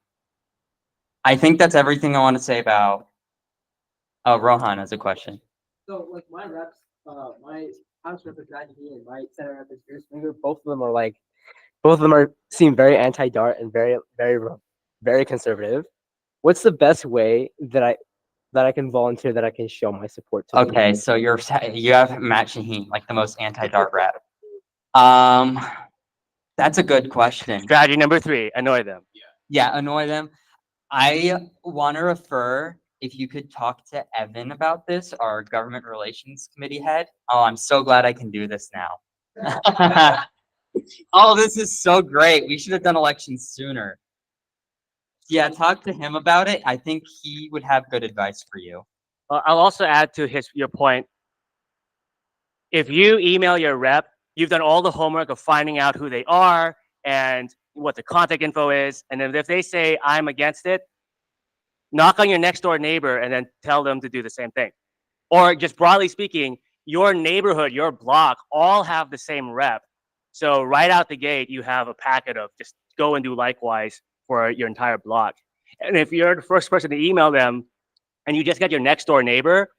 I think that's everything I want to say about. Rohan has a question. So like my reps, my house rep is Rajni and my center rep is Bruce Finger. Both of them seem very anti-DART and very conservative. What's the best way that I can volunteer, that I can show my support to? Okay, so you have Matt Shaheen, like the most anti-DART rep. That's a good question. Strategy number 3, annoy them. Yeah, annoy them. I want to refer, if you could talk to Evan about this, our government relations committee head. Oh, I'm so glad I can do this now. Oh, this is so great. We should have done elections sooner. Yeah, talk to him about it. I think he would have good advice for you. I'll also add to your point. If you email your rep, you've done all the homework of finding out who they are and what the contact info is. And then if they say, I'm against it, knock on your next door neighbor and then tell them to do the same thing. Or just broadly speaking, your neighborhood, your block, all have the same rep. So right out the gate, you have a packet of just go and do likewise for your entire block. And if you're the first person to email them and you just get your next door neighbor,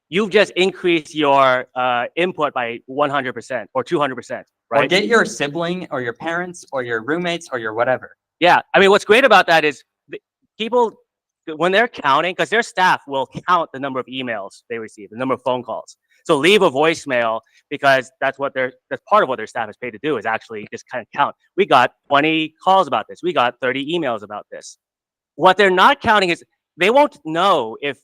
you've just increased your input by 100% or 200%, right? Or get your sibling or your parents or your roommates or your whatever. Yeah, I mean, what's great about that is people, when they're counting, because their staff will count the number of emails they receive, the number of phone calls. So leave a voicemail, because that's part of what their staff is paid to do, is actually just kind of count. We got 20 calls about this. We got 30 emails about this. What they're not counting is they won't know if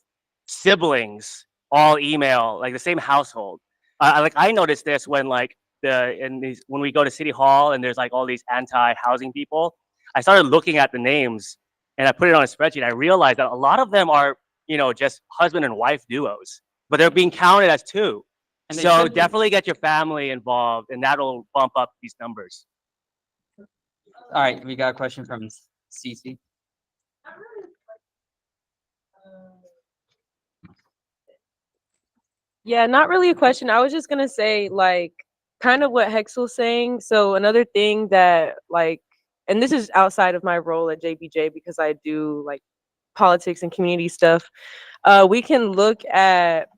siblings all email, like the same household. Like I noticed this when when we go to City Hall and there's like all these anti-housing people. I started looking at the names and I put it on a spreadsheet. I realized that a lot of them are, just husband and wife duos, but they're being counted as two. And they So should be. definitely get your family involved, and that'll bump up these numbers. All right, we got a question from Cece. Yeah, not really a question. I was just gonna say, like, kind of what Hex was saying. So another thing that, like, and this is outside of my role at JBJ because I do like politics and community stuff. We can look at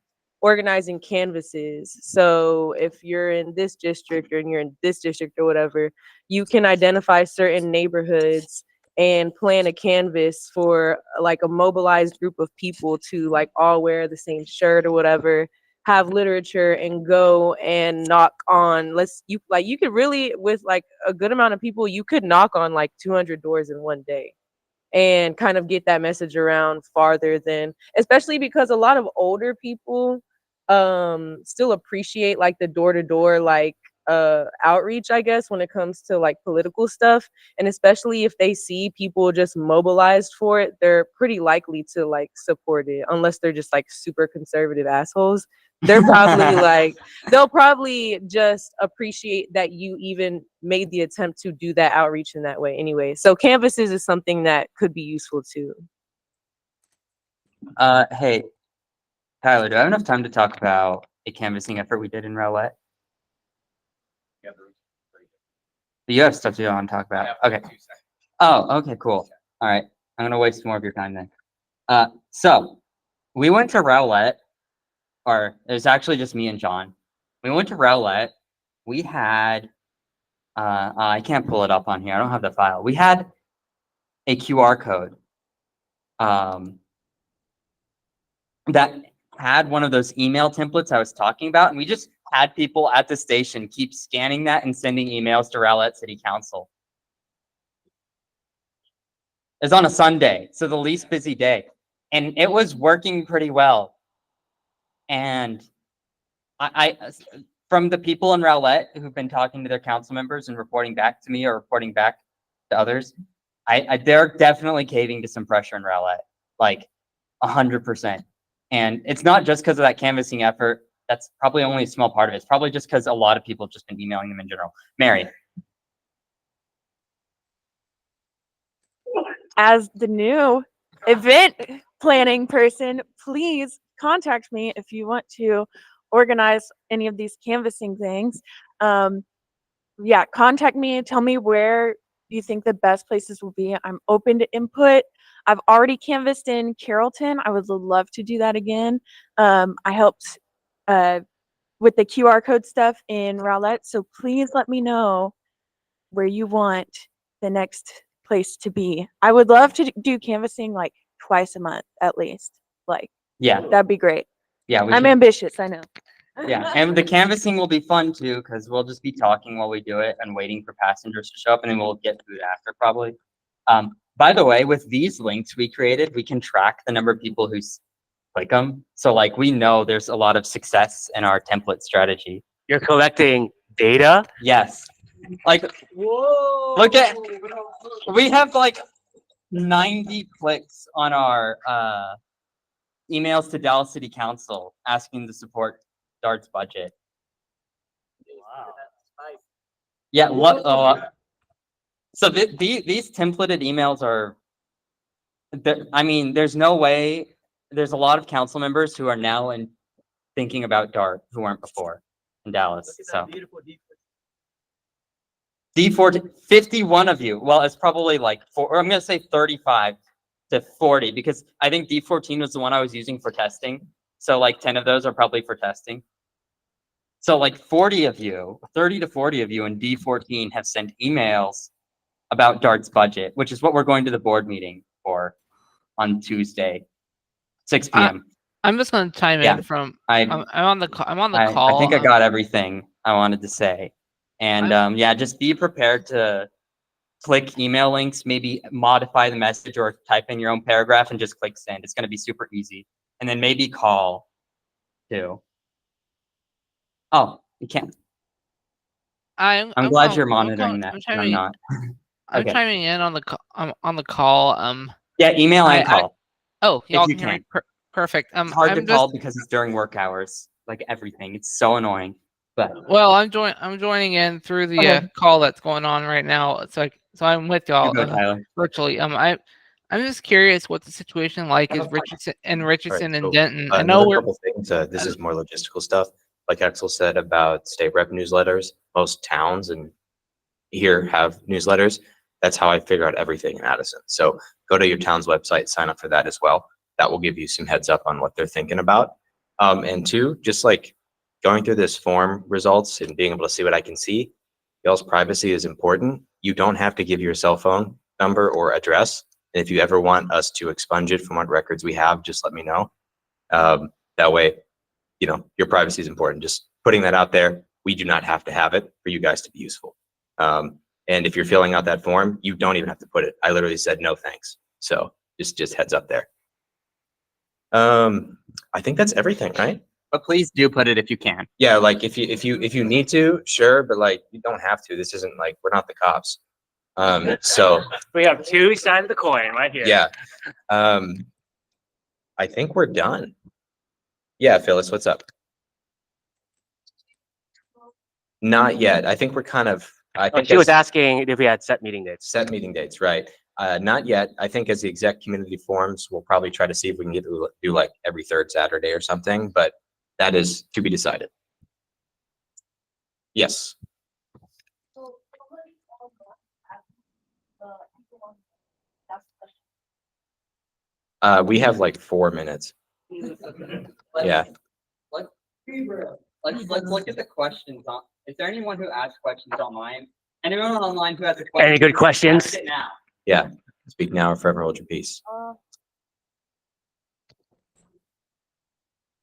organizing canvases. So if you're in this district or you're in this district or whatever, you can identify certain neighborhoods and plan a canvas for like a mobilized group of people to like all wear the same shirt or whatever, have literature and go and knock on, you could really, with like a good amount of people, you could knock on like 200 doors in one day and kind of get that message around farther than, especially because a lot of older people still appreciate like the door-to-door like outreach, I guess, when it comes to like political stuff. And especially if they see people just mobilized for it, they're pretty likely to like support it, unless they're just like super conservative assholes. They're probably like, they'll probably just appreciate that you even made the attempt to do that outreach in that way anyway. So canvases is something that could be useful too. Hey, Tyler, do I have enough time to talk about a canvassing effort we did in Rowlett? You have stuff you want to talk about. Okay. Oh, okay, cool. All right. I'm gonna waste more of your time then. So we went to Rowlett or it was actually just me and John. We went to Rowlett. We had, I can't pull it up on here. I don't have the file. We had a QR code that had one of those email templates I was talking about, and we just had people at the station keep scanning that and sending emails to Rowlett City Council. It was on a Sunday, so the least busy day, and it was working pretty well. And I from the people in Rowlett who've been talking to their council members and reporting back to me or reporting back to others, they're definitely caving to some pressure in Rowlett, like 100%. And it's not just because of that canvassing effort. That's probably only a small part of it. It's probably just because a lot of people have just been emailing them in general. Mary. As the new event planning person, please contact me if you want to organize any of these canvassing things. Yeah, contact me and tell me where you think the best places will be. I'm open to input. I've already canvassed in Carrollton. I would love to do that again. I helped with the QR code stuff in Rowlett. So please let me know where you want the next place to be. I would love to do canvassing like twice a month at least. Like, Yeah. that'd be great. Yeah. I'm ambitious, I know. Yeah, and the canvassing will be fun too, because we'll just be talking while we do it and waiting for passengers to show up, and then we'll get food after probably. By the way, with these links we created, we can track the number of people who click them. So like we know there's a lot of success in our template strategy. You're collecting data? Yes. Like, look at, we have like 90 clicks on our emails to Dallas City Council asking to support DART's budget. Wow. Yeah, so these templated emails are, I mean, there's no way, there's a lot of council members who are now thinking about DART who weren't before in Dallas, so. D4, 51 of you, well, it's probably like or I'm gonna say 35 to 40, because I think D14 was the one I was using for testing. So like 10 of those are probably for testing. So like 40 of you, 30 to 40 of you in D14 have sent emails about DART's budget, which is what we're going to the board meeting for on Tuesday, 6 p.m. I'm just going to chime Yeah, in from. I'm on the call. I'm on the I call. think I got everything I wanted to say. And yeah, just be prepared to click email links, maybe modify the message or type in your own paragraph and just click send. It's going to be super easy. And then maybe call too. Oh, you can't. I'm glad you're monitoring that. I'm not. I'm chiming in on the on the call. Yeah, email and call. Oh, y'all if you can hear me. can. Perfect. It's hard to call because it's during work hours. Like everything, it's so annoying. But well, I'm joining in through the call that's going on right now. It's like so I'm with y'all virtually. I'm just curious what the situation like is Richardson and Denton. I know we're. Couple things. This is more logistical stuff. Like Axel said about state rep newsletters, most towns and here have newsletters. That's how I figure out everything in Addison. So go to your town's website, sign up for that as well. That will give you some heads up on what they're thinking about. And two, just like going through this form results and being able to see what I can see, y'all's privacy is important. You don't have to give your cell phone number or address. And if you ever want us to expunge it from what records we have, just let me know. That way, you know, your privacy is important. Just putting that out there. We do not have to have it for you guys to be useful. And if you're filling out that form, you don't even have to put it. I literally said no thanks. So just heads up there. I think that's everything, right? But please do put it if you can. Yeah, like if you need to, sure, but like you don't have to. This isn't like we're not the cops. So we have two sides of the coin right here. Yeah. I think we're done. Yeah, Phyllis, what's up? Not yet. I think we're kind of. I think she was asking if we had set meeting dates. Set meeting dates, right? Not yet. I think as the exec community forms, we'll probably try to see if we can do like every third Saturday or something, but that is to be decided. Yes. We have like 4 minutes. Yeah. let's look at the questions on. Is there anyone who asked questions online? Anyone online who has a question? Any good questions? Ask it now. Yeah, speak now or forever hold your peace.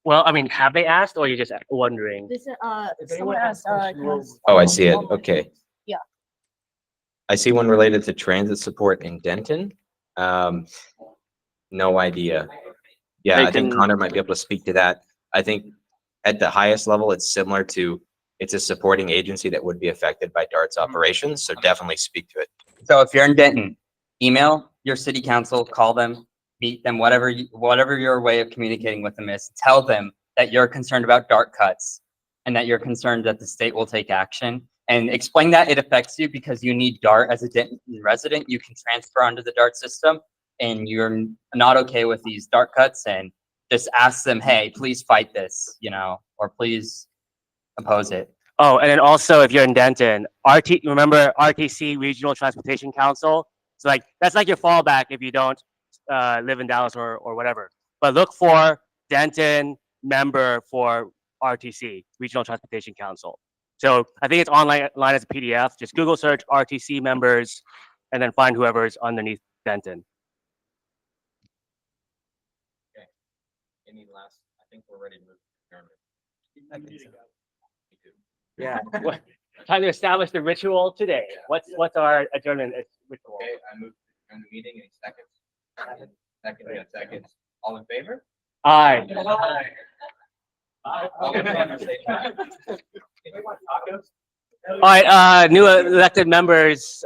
Well, I mean, have they asked or you're just wondering? This someone asked Oh, I see it. Okay. Yeah. I see one related to transit support in Denton. No idea. Yeah, They I think can- Connor might be able to speak to that. I think at the highest level, it's similar to, it's a supporting agency that would be affected by DART's operations, so definitely speak to it. So if you're in Denton, email your city council, call them, meet them, whatever your way of communicating with them is. Tell them that you're concerned about DART cuts and that you're concerned that the state will take action. And explain that it affects you because you need DART as a Denton resident. You can transfer onto the DART system and you're not okay with these DART cuts, and just ask them, hey, please fight this, or please oppose it. Oh, and then also if you're in Denton, remember RTC, Regional Transportation Council? So like, that's like your fallback if you don't live in Dallas or whatever. But look for Denton member for RTC, Regional Transportation Council. So I think it's online as a PDF. Just Google search RTC members and then find whoever's underneath Denton. Any last, I think we're ready to move to adjournment. Yeah. Time to establish the ritual today. What's our adjournment ritual? Okay, I move to adjourn the meeting in seconds. Seconds. All in favor? Aye. All in favor, say aye. All right, new elected members,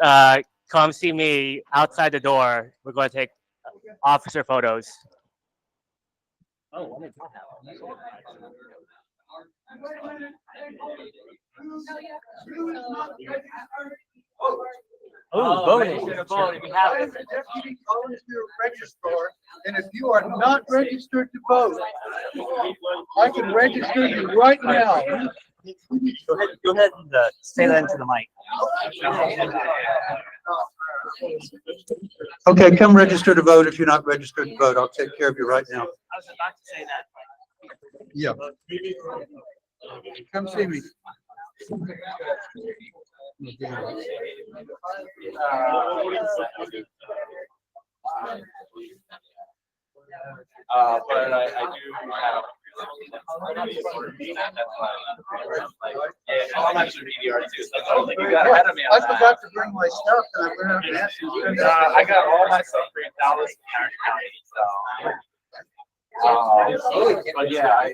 come see me outside the door. We're going to take officer photos. Oh, what is Oh, voting. Voting. We have it. Deputy owns your registrar, and if you are not registered to vote, I can register you right now. Go ahead and say that into the mic. Okay, come register to vote if you're not registered to vote. I'll take care of you right now. I was about to say that. Yeah. Come see me. But I do have. Yeah, I'm actually PDR too, so I don't think you got ahead of me on I that. forgot to bring my stuff and I went out and asked you. I got all my stuff for Dallas and Harry County, so. But yeah, I